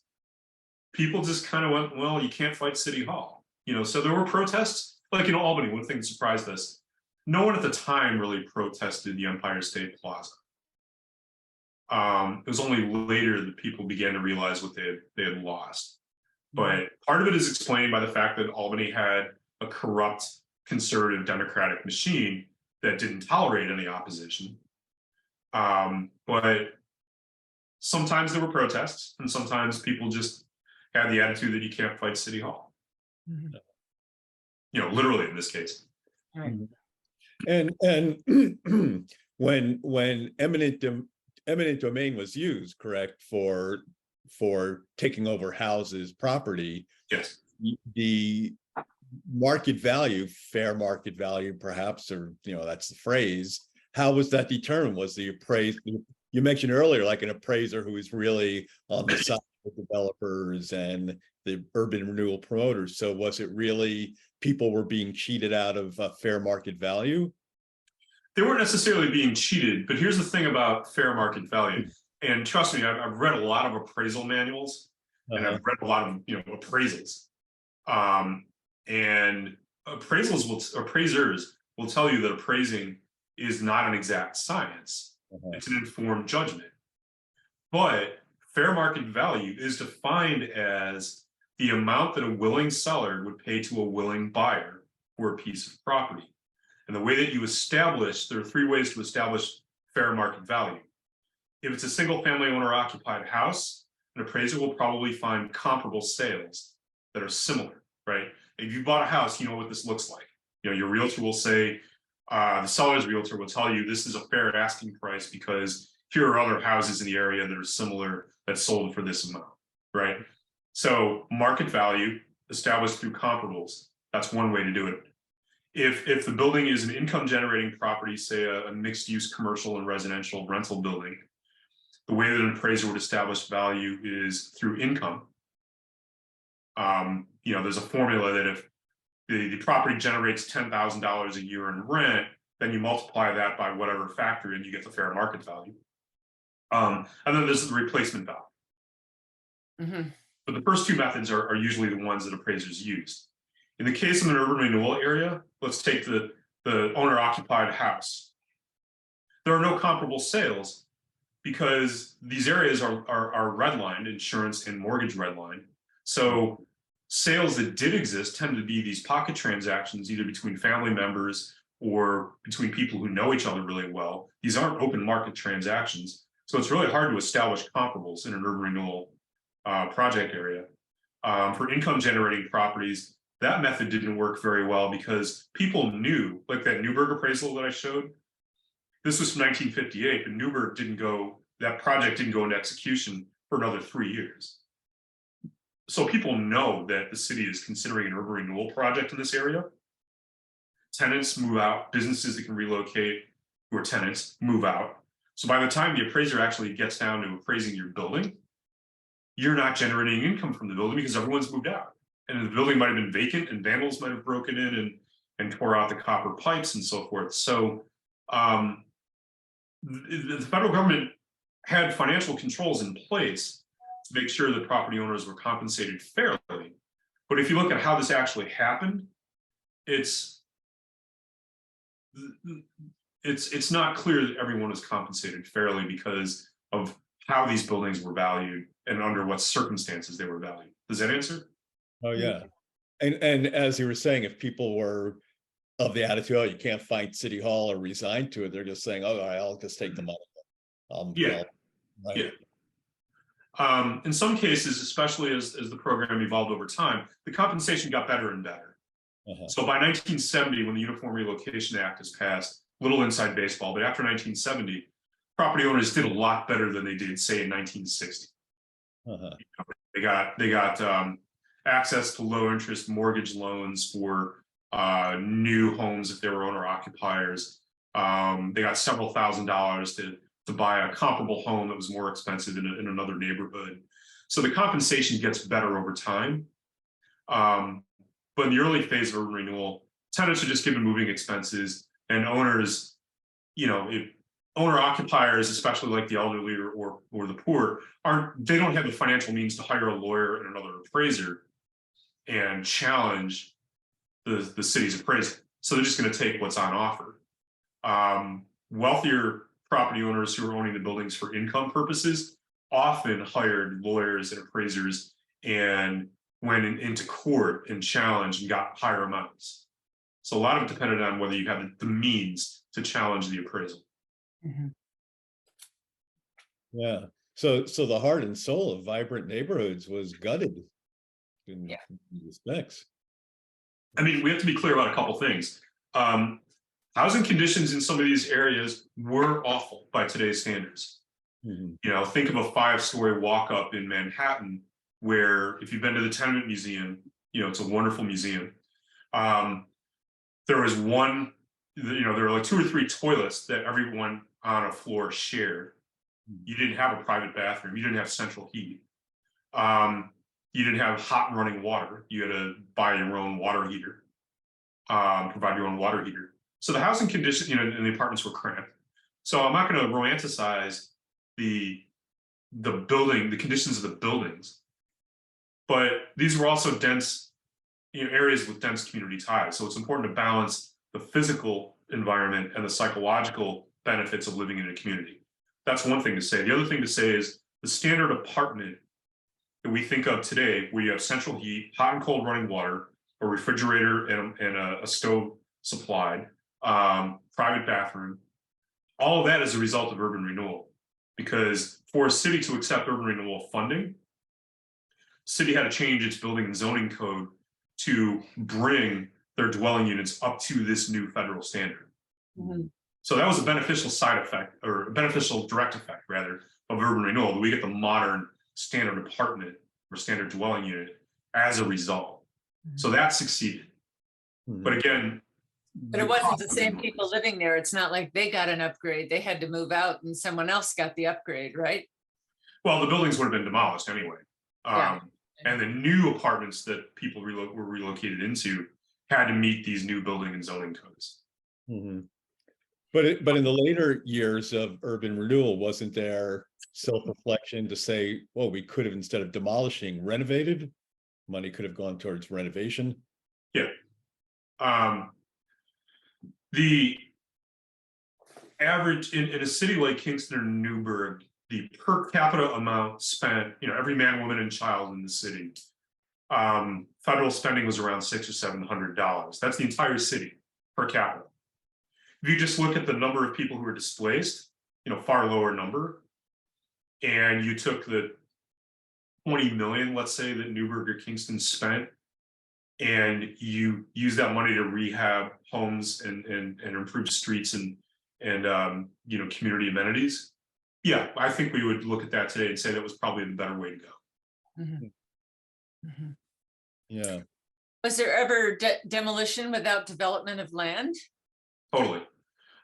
people just kind of went, well, you can't fight City Hall. So there were protests, like in Albany. One thing that surprised us, no one at the time really protested the Empire State Plaza. It was only later that people began to realize what they had lost. But part of it is explained by the fact that Albany had a corrupt conservative democratic machine that didn't tolerate any opposition. But sometimes there were protests, and sometimes people just had the attitude that you can't fight City Hall. Literally in this case. Right. And when eminent domain was used, correct, for taking over houses, property, Yes, the market value, fair market value, perhaps, or that's the phrase. How was that determined? Was the appraised? You mentioned earlier, like an appraiser who is really on the side of developers and the urban renewal promoters. So was it really people were being cheated out of fair market value? they weren't necessarily being cheated, but here's the thing about fair market value. And trust me, I've read a lot of appraisal manuals, and I've read a lot of appraisals. And appraisers will tell you that appraising is not an exact science. It's an informed judgment. But fair market value is defined as the amount that a willing seller would pay to a willing buyer for a piece of property. And the way that you establish, there are three ways to establish fair market value. If it's a single family owner occupied house, an appraiser will probably find comparable sales that are similar, right? If you bought a house, you know what this looks like. Your realtor will say, the seller's realtor will tell you this is a fair asking price because here are other houses in the area that are similar that sold for this amount, right? So market value established through comparables, that's one way to do it. If the building is an income generating property, say a mixed use commercial and residential rental building, the way that an appraiser would establish value is through income. There's a formula that if the property generates $10,000 a year in rent, then you multiply that by whatever factor and you get the fair market value. And then there's the replacement value. But the first two methods are usually the ones that appraisers use. In the case of an urban renewal area, let's take the owner-occupied house. There are no comparable sales because these areas are redlined, insurance and mortgage redlined. So sales that did exist tend to be these pocket transactions, either between family members or between people who know each other really well. These aren't open market transactions. So it's really hard to establish comparables in an urban renewal project area. For income generating properties, that method didn't work very well because people knew, like that Newburgh appraisal that I showed, this was from 1958, but Newburgh that project didn't go into execution for another 3 years. So people know that the city is considering an urban renewal project in this area. Tenants move out, businesses that can relocate who are tenants move out. So by the time the appraiser actually gets down to appraising your building, you're not generating income from the building because everyone's moved out. And the building might have been vacant and vandals might have broken in and tore out the copper pipes and so forth. So the federal government had financial controls in place to make sure that property owners were compensated fairly. But if you look at how this actually happened, it's not clear that everyone was compensated fairly because of how these buildings were valued and under what circumstances they were valued. Does that answer? Oh yeah. And as you were saying, if people were of the attitude, oh, you can't fight City Hall or resign to it, they're just saying, oh, all right, I'll just take the money. Right. Yeah. In some cases, especially as the program evolved over time, the compensation got better and better. So by 1970, when the Uniform Relocation Act is passed, little inside baseball, but after 1970, property owners did a lot better than they did, say, in 1960. They got access to low interest mortgage loans for new homes if they were owner occupiers. They got several $1,000s to buy a comparable home that was more expensive in another neighborhood. So the compensation gets better over time. But in the early phase of urban renewal, tenants are just given moving expenses, and owners, if owner occupiers, especially like the elderly or the poor, they don't have the financial means to hire a lawyer and another appraiser and challenge the city's appraisal. So they're just going to take what's on offer. Wealthier property owners who are owning the buildings for income purposes often hired lawyers and appraisers and went into court and challenged and got higher amounts. So a lot of it depended on whether you have the means to challenge the appraisal. Mm-hmm. Yeah. So the heart and soul of vibrant neighborhoods was gutted in respects. I mean, we have to be clear about a couple things. Housing conditions in some of these areas were awful by today's standards. Mm-hmm. Think of a 5-story walk-up in Manhattan, where if you've been to the Tenement Museum, it's a wonderful museum. There was one, there were like 2 or 3 toilets that everyone on a floor shared. You didn't have a private bathroom. You didn't have central heat. You didn't have hot and running water. You had to buy your own water heater, provide your own water heater. So the housing conditions, in the apartments were cramped. So I'm not going to romanticize the conditions of the buildings, but these were also dense, areas with dense community ties. So it's important to balance the physical environment and the psychological benefits of living in a community. That's one thing to say. The other thing to say is the standard apartment that we think of today, where you have central heat, hot and cold running water, a refrigerator and a stove supplied, private bathroom, all of that is a result of urban renewal. Because for a city to accept urban renewal funding, city had to change its building and zoning code to bring their dwelling units up to this new federal standard. Mm-hmm. So that was a beneficial side effect, or a beneficial direct effect rather, of urban renewal, that we get the modern standard apartment or standard dwelling unit as a result. Mm-hmm. So that succeeded. Mm-hmm. But again, but it wasn't the same people living there. It's not like they got an upgrade. They had to move out and someone else got the upgrade, right? Well, the buildings would have been demolished anyway. And the new apartments that people were relocated into had to meet these new building and zoning codes. Mm-hmm. But in the later years of urban renewal, wasn't there self-reflection to say, well, we could have, instead of demolishing, renovated? Money could have gone towards renovation. Yeah. The average in a city like Kingston or Newburgh, the per capita amount spent, every man, woman, and child in the city, federal spending was around $600 or $700. That's the entire city per capita. If you just look at the number of people who are displaced, far lower number, and you took the 20 million, let's say, that Newburgh or Kingston spent, and you use that money to rehab homes and improve streets and community amenities. Yeah, I think we would look at that today and say that was probably the better way to go. Mm-hmm. Mm-hmm. Yeah. Was there ever demolition without development of land? Totally.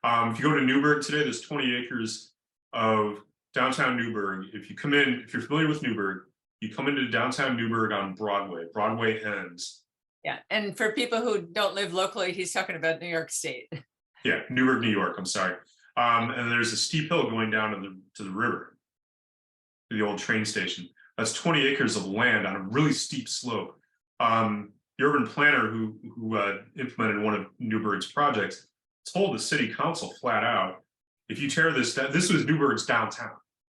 If you go to Newburgh today, there's 20 acres of downtown Newburgh. If you come in, if you're familiar with Newburgh, you come into downtown Newburgh on Broadway. Broadway ends. Yeah, and for people who don't live locally, he's talking about New York State. Yeah, Newburgh, New York, I'm sorry. And there's a steep hill going down to the river, to the old train station. That's 20 acres of land on a really steep slope. The urban planner who implemented one of Newburgh's projects told the city council flat out, if you tear this down, this was Newburgh's downtown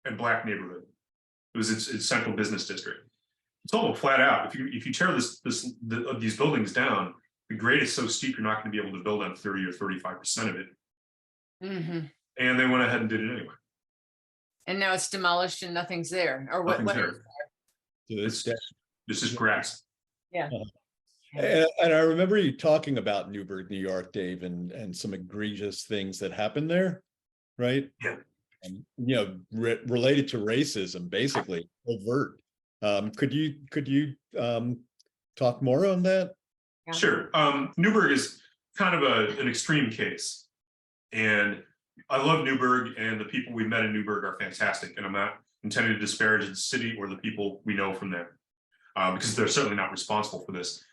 and black neighborhood. It was its central business district. He told them flat out, if you tear these buildings down, the grade is so steep you're not going to be able to build on 30 or 35% of it. Mm-hmm. And they went ahead and did it anyway. And now it's demolished and nothing's there. Or what? This is grass. Yeah. And I remember you talking about Newburgh, New York, Dave, and some egregious things that happened there, right? Yeah. Related to racism, basically overt. Could you talk more on that? Yeah. Sure. Newburgh is kind of an extreme case. And I love Newburgh, and the people we met in Newburgh are fantastic. And I'm not intending to disparage the city or the people we know from there, because they're certainly not responsible for this.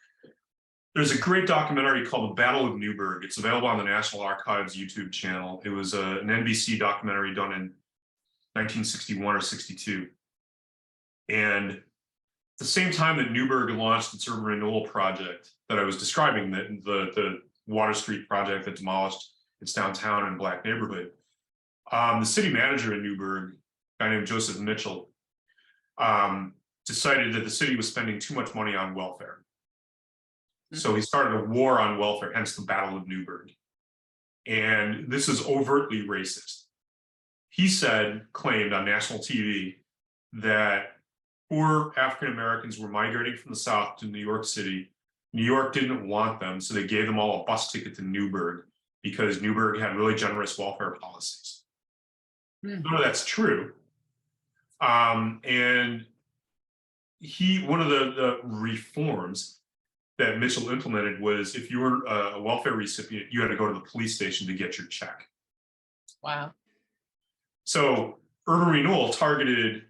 There's a great documentary called The Battle of Newburgh. It's available on the National Archives YouTube channel. It was an NBC documentary done in 1961 or 62. And at the same time that Newburgh launched its urban renewal project that I was describing, the Water Street project that demolished its downtown and Black neighborhood, the city manager in Newburgh, a guy named Joseph Mitchell, decided that the city was spending too much money on welfare. So he started a war on welfare, hence the Battle of Newburgh. And this is overtly racist. He claimed on national TV that poor African Americans were migrating from the South to New York City. New York didn't want them, so they gave them all a bus ticket to Newburgh because Newburgh had really generous welfare policies. None of that's true. And one of the reforms that Mitchell implemented was, if you were a welfare recipient, you had to go to the police station to get your check. Wow. So urban renewal targeted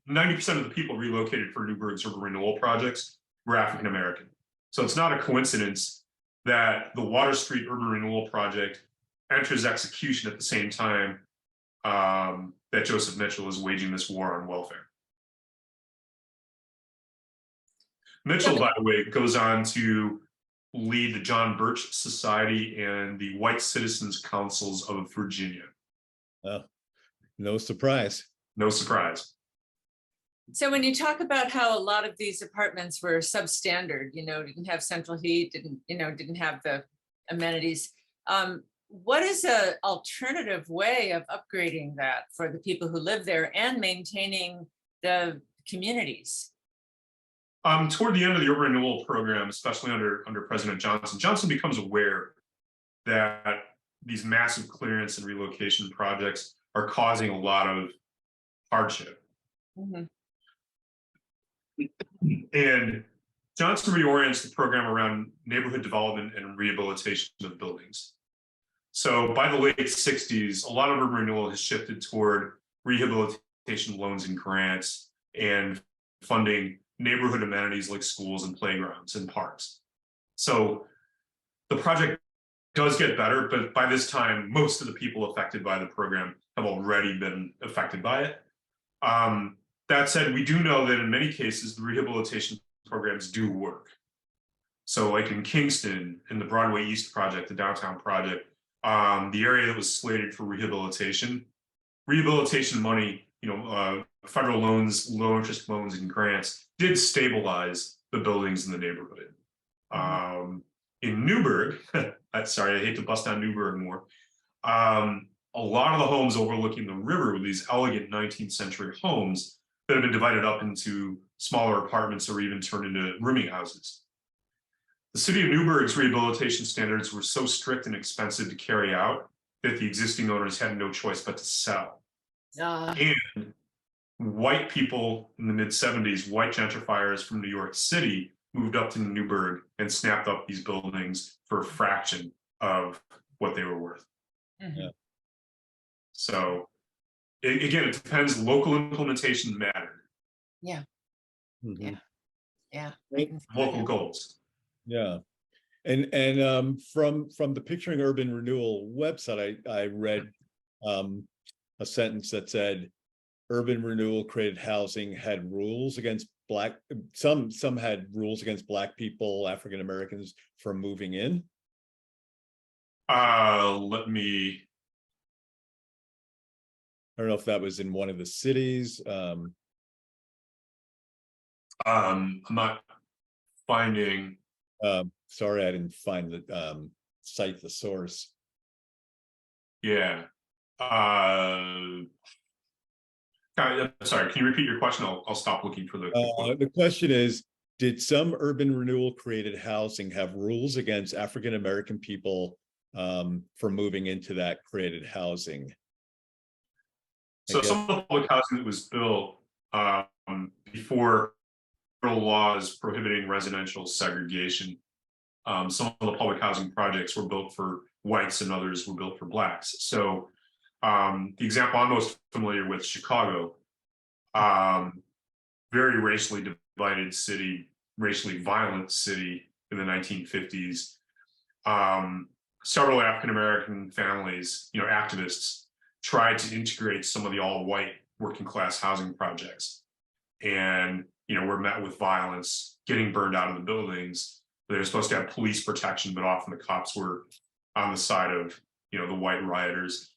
90% of the people relocated for Newburgh's urban renewal projects were African American. So it's not a coincidence that the Water Street urban renewal project enters execution at the same time that Joseph Mitchell is waging this war on welfare. Mitchell, by the way, goes on to lead the John Birch Society and the White Citizens Councils of Virginia. Oh, no surprise. No surprise. So when you talk about how a lot of these apartments were substandard, didn't have central heat, didn't have the amenities, what is an alternative way of upgrading that for the people who live there and maintaining the communities? Toward the end of the urban renewal program, especially under President Johnson, Johnson becomes aware that these massive clearance and relocation projects are causing a lot of hardship. And Johnson reorients the program around neighborhood development and rehabilitation of buildings. So by the late 60s, a lot of urban renewal has shifted toward rehabilitation loans and grants and funding neighborhood amenities like schools and playgrounds and parks. So the project does get better, but by this time, most of the people affected by the program have already been affected by it. That said, we do know that in many cases, the rehabilitation programs do work. So like in Kingston, in the Broadway East project, the downtown project, the area that was slated for rehabilitation money, federal loans, low interest loans and grants did stabilize the buildings in the neighborhood. In Newburgh, sorry, I hate to bust down Newburgh more. A lot of the homes overlooking the river were these elegant 19th century homes that have been divided up into smaller apartments or even turned into rooming houses. The city of Newburgh's rehabilitation standards were so strict and expensive to carry out that the existing owners had no choice but to sell. And white people in the mid-70s, white gentrifiers from New York City, moved up to Newburgh and snapped up these buildings for a fraction of what they were worth. Yeah. So again, it depends. Local implementation mattered. Yeah. Local goals. Yeah. And from the Picturing Urban Renewal website, I read a sentence that said urban renewal created housing had rules against some had rules against Black people, African Americans from moving in. I don't know if that was in one of the cities. I'm not finding. Sorry, I didn't find the cite the source. Yeah. Sorry, can you repeat your question? I'll stop looking for the The question is, did some urban renewal created housing have rules against African American people for moving into that created housing? So some of the public housing that was built before laws prohibiting residential segregation. Some of the public housing projects were built for whites and others were built for blacks. So the example I'm most familiar with, Chicago, very racially divided city, racially violent city in the 1950s. Several African-American families, activists, tried to integrate some of the all-white working class housing projects, and were met with violence, getting burned out of the buildings. They were supposed to have police protection, but often the cops were on the side of the white rioters.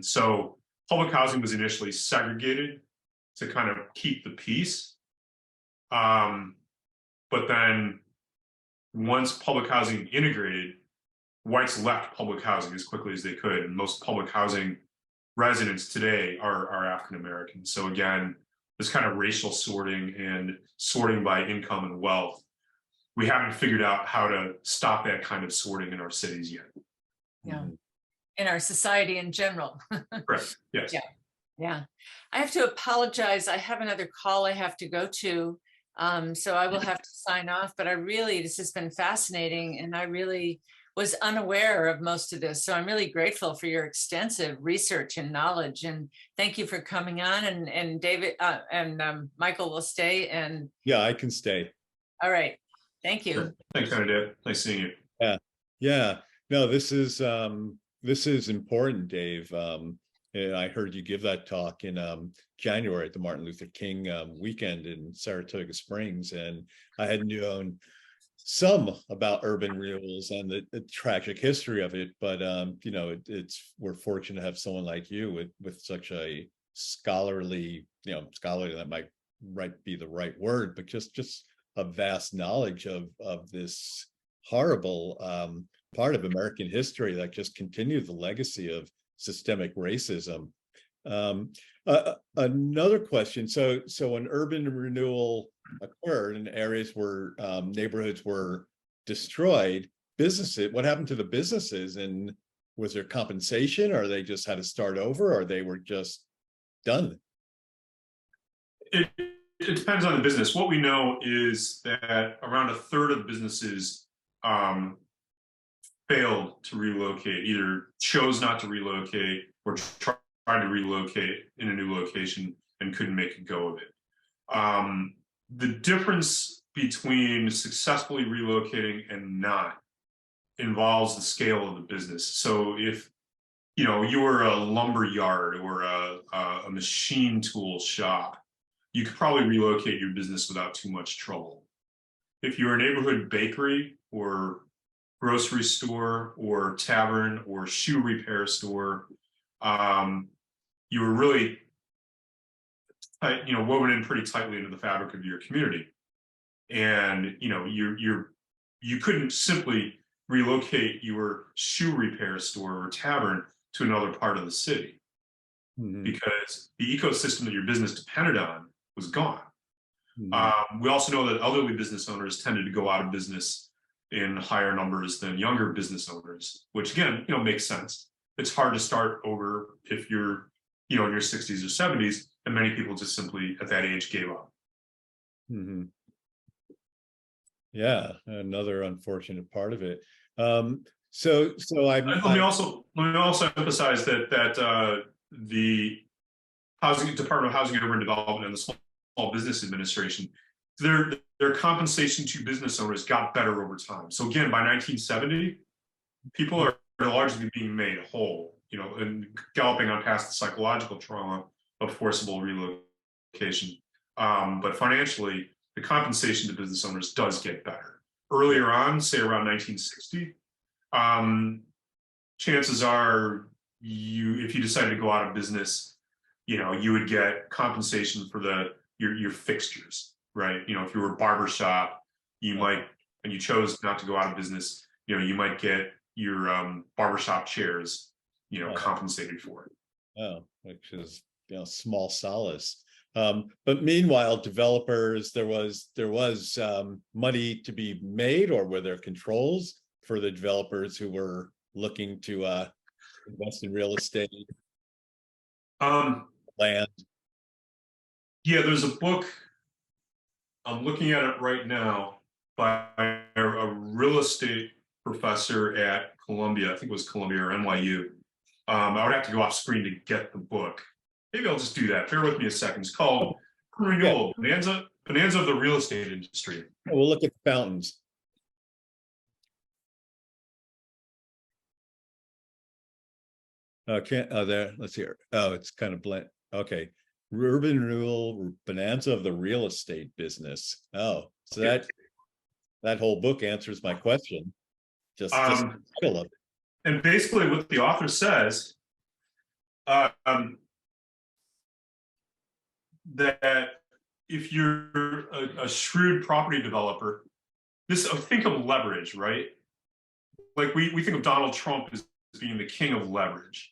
So public housing was initially segregated to kind of keep the peace. But then once public housing integrated, whites left public housing as quickly as they could. And most public housing residents today are African American. So again, this kind of racial sorting and sorting by income and wealth, we haven't figured out how to stop that kind of sorting in our cities yet. Yeah. In our society in general. Correct. Yes. Yeah. Yeah. I have to apologize. I have another call I have to go to. So I will have to sign off, but this has been fascinating, and I really was unaware of most of this. So I'm really grateful for your extensive research and knowledge, and thank you for coming on, and David and Michael will stay. And yeah, I can stay. All right. Thank you. Sure. Thanks, Dave. Nice seeing you. Yeah. Yeah. No, this is important, Dave. And I heard you give that talk in January at the Martin Luther King weekend in Saratoga Springs, and I had known some about urban renewals and the tragic history of it, but we're fortunate to have someone like you with such a scholarly, scholarly, that might be the right word, but just a vast knowledge of this horrible part of American history that just continued the legacy of systemic racism. Another question. So when urban renewal occurred in areas where neighborhoods were destroyed, what happened to the businesses? And was there compensation, or they just had to start over, or they were just done? It depends on the business. What we know is that around a third of businesses failed to relocate, either chose not to relocate or tried to relocate in a new location and couldn't make a go of it. The difference between successfully relocating and not involves the scale of the business. So if you were a lumber yard or a machine tool shop, you could probably relocate your business without too much trouble. If you're a neighborhood bakery or grocery store or tavern or shoe repair store, you were really woven in pretty tightly into the fabric of your community, and you couldn't simply relocate your shoe repair store or tavern to another part of the city, because the ecosystem that your business depended on was gone. We also know that elderly business owners tended to go out of business in higher numbers than younger business owners, which again, makes sense. It's hard to start over if you're, in your 60s or 70s, and many people just simply at that age gave up. Yeah, another unfortunate part of it. So let me also emphasize that the Department of Housing and Urban Development and the Small Business Administration, their compensation to business owners got better over time. So again, by 1970, people are largely being made whole, and galloping on past the psychological trauma of forcible relocation. But financially, the compensation to business owners does get better. Earlier on, say around 1960, chances are if you decided to go out of business, you would get compensation for your fixtures, right? If you were a barber shop, you might, and you chose not to go out of business, you might get your barbershop chairs, compensated for it. Oh, which is small solace. But meanwhile, developers, there was money to be made, or were there controls for the developers who were looking to invest in real estate, land? Yeah, there's a book I'm looking at it right now by a real estate professor at Columbia. I think it was Columbia or NYU. I would have to go off screen to get the book. Maybe I'll just do that. Bear with me a second. It's called Renewal, Bonanza of the Real Estate Industry. We'll look at the fountains. There, let's hear. Oh, it's kind of blank. Okay. Urban renewal, bonanza of the real estate business. Oh, so that whole book answers my question. Just the title of it. And basically what the author says, that if you're a shrewd property developer, think of leverage, right? Like we think of Donald Trump as being the king of leverage.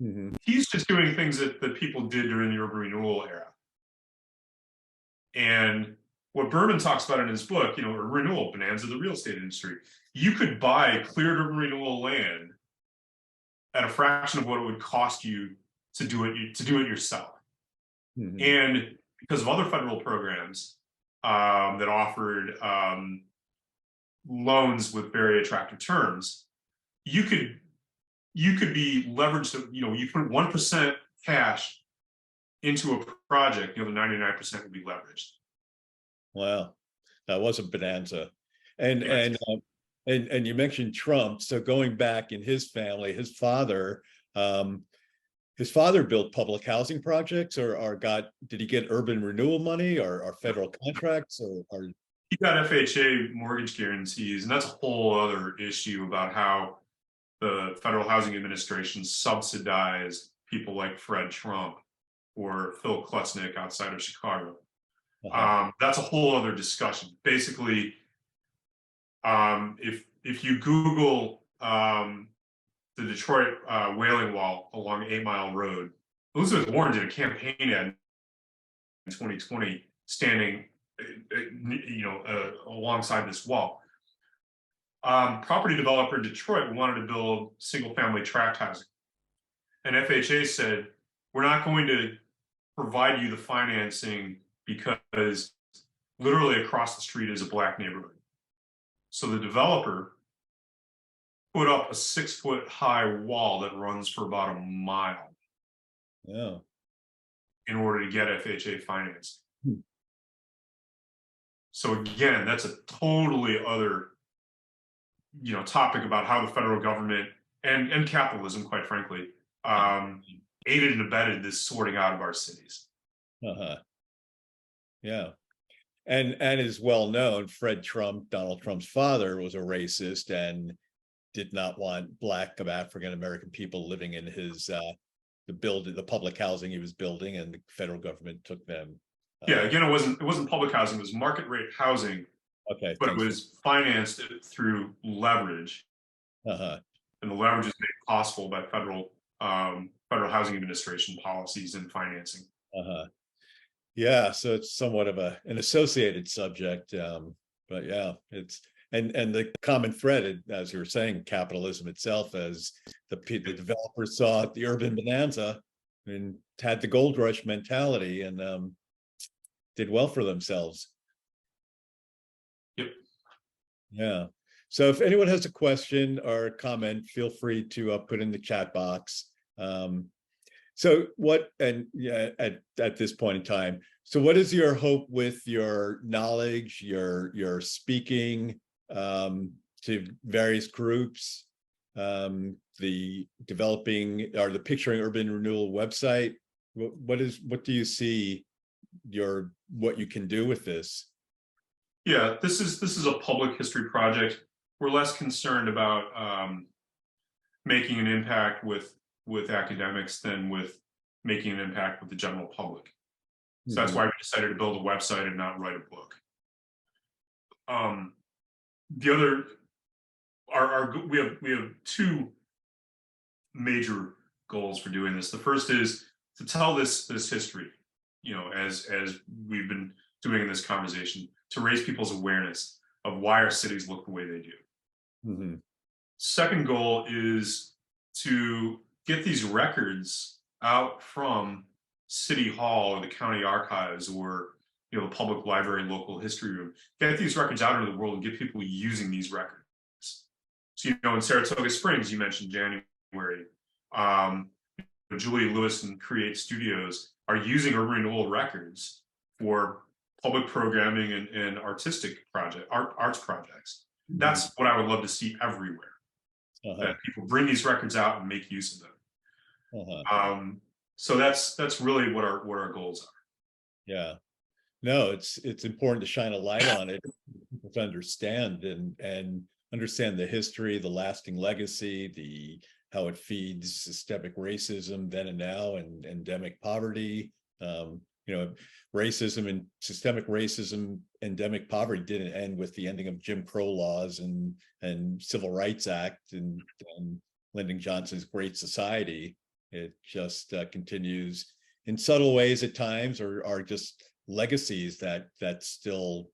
Mm-hmm. He's just doing things that people did during the urban renewal era. And what Berman talks about in his book, renewal, bonanza of the real estate industry, you could buy cleared urban renewal land at a fraction of what it would cost you to do it yourself. Mm-hmm. And because of other federal programs that offered loans with very attractive terms, you could be leveraged. You put 1% cash into a project, the 99% would be leveraged. Wow, that was a bonanza. And Yes. and you mentioned Trump. So going back in his family, his father built public housing projects, or did he get urban renewal money or federal contracts or He got FHA mortgage guarantees, and that's a whole other issue about how the Federal Housing Administration subsidized people like Fred Trump or Phil Klesnick outside of Chicago. That's a whole other discussion. Basically, if you Google the Detroit Wailing Wall along 8 Mile Road, Elizabeth Warren did a campaign ad in 2020 standing, alongside this wall. Property developer in Detroit wanted to build single-family tract housing, and FHA said, "We're not going to provide you the financing because literally across the street is a Black neighborhood." So the developer put up a 6-foot-high wall that runs for about a mile. Yeah. In order to get FHA financing. So again, that's a totally other, topic about how the federal government and capitalism, quite frankly, aided and abetted this sorting out of our cities. Yeah. And is well known, Fred Trump, Donald Trump's father, was a racist and did not want Black African American people living in his the public housing he was building, and the federal government took them. Yeah, again, it wasn't public housing, it was market rate housing. Okay. But it was financed through leverage. And the leverage is made possible by Federal Housing Administration policies and financing. Yeah, so it's somewhat of an associated subject, but yeah, it's and the common thread, as you were saying, capitalism itself, as the developers saw the urban bonanza and had the gold rush mentality and did well for themselves. Yep. Yeah. So if anyone has a question or a comment, feel free to put in the chat box. So what, and yeah, at this point in time, so what is your hope with your knowledge, your speaking to various groups, the developing or the Picturing Urban Renewal website? What do you see what you can do with this? Yeah, this is a public history project. We're less concerned about making an impact with academics than with making an impact with the general public. So that's why we decided to build a website and not write a book. The other, we have two major goals for doing this. The first is to tell this history, as we've been doing in this conversation, to raise people's awareness of why our cities look the way they do. Second goal is to get these records out from City Hall or the county archives or you know, the public library, local history room, get these records out into the world and get people using these records. So, you know, in Saratoga Springs, you mentioned January, Julie Lewis and Create Studios are using urban renewal records for public programming and artistic arts projects. That's what I would love to see everywhere. That people bring these records out and make use of them. So that's really what our goals are. Yeah. No, it's important to shine a light on it, to understand and understand the history, the lasting legacy, how it feeds systemic racism then and now, and endemic poverty. You know, racism and systemic racism, endemic poverty didn't end with the ending of Jim Crow laws and Civil Rights Act and Lyndon Johnson's Great Society. It just continues in subtle ways at times, or are just legacies that still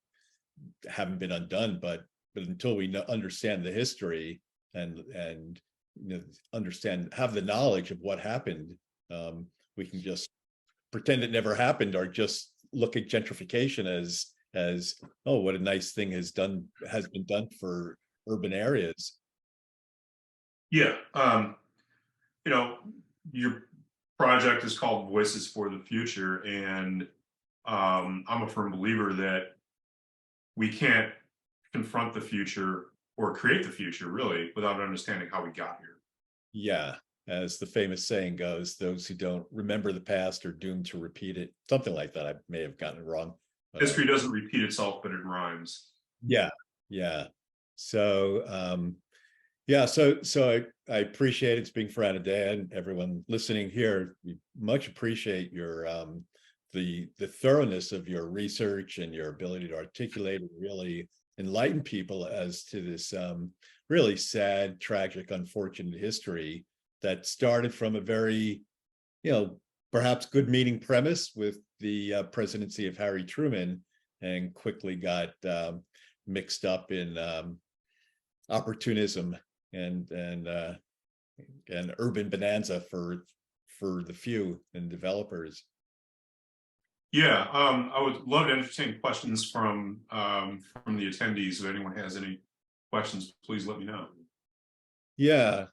haven't been undone. But until we understand the history and you know, have the knowledge of what happened, we can just pretend it never happened, or just look at gentrification as oh, what a nice thing has been done for urban areas. Yeah, you know, your project is called Voices for the Future, and I'm a firm believer that we can't confront the future or create the future really without understanding how we got here. Yeah, as the famous saying goes, those who don't remember the past are doomed to repeat it. Something like that. I may have gotten it wrong. History doesn't repeat itself, but it rhymes. Yeah, yeah. So yeah, so I appreciate it being Friday day, and everyone listening here. We much appreciate your the thoroughness of your research and your ability to articulate and really enlighten people as to this really sad, tragic, unfortunate history that started from a very, you know, perhaps good meaning premise with the presidency of Harry Truman, and quickly got mixed up in opportunism and urban bonanza for the few and developers. Yeah, I would love to entertain questions from the attendees. If anyone has any questions, please let me know. Yeah.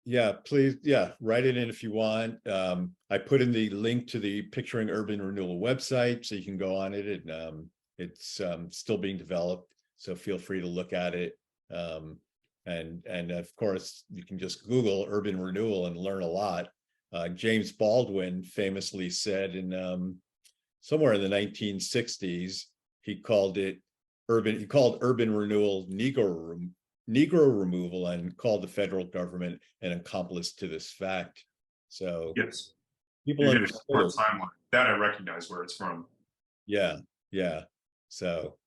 Yeah, please. Yeah, write it in if you want. I put in the link to the Picturing Urban Renewal website, so you can go on it, and it's still being developed, so feel free to look at it. And of course, you can just Google urban renewal and learn a lot. James Baldwin famously said in somewhere in the 1960s, he called urban renewal Negro removal, and called the federal government an accomplice to this fact. So yes, people understood timeline that I recognize where it's from. Yeah, yeah. So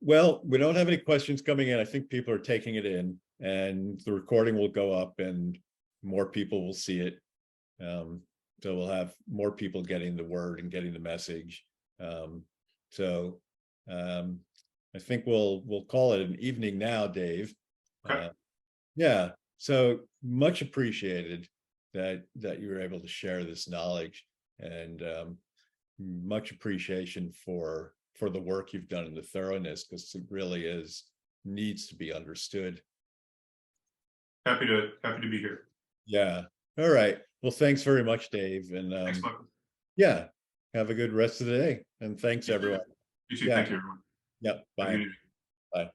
well, we don't have any questions coming in. I think people are taking it in, and the recording will go up and more people will see it. So we'll have more people getting the word and getting the message. So I think we'll call it an evening now, Dave. Okay. Yeah, so much appreciated that you were able to share this knowledge, and much appreciation for the work you've done and the thoroughness, because it really needs to be understood. Happy to be here. Yeah. All right. Well, thanks very much, Dave. And Thanks, Michael. yeah, have a good rest of the day. And thanks, everyone. You too. Yeah. Thank you, everyone. Yeah. Bye. Bye.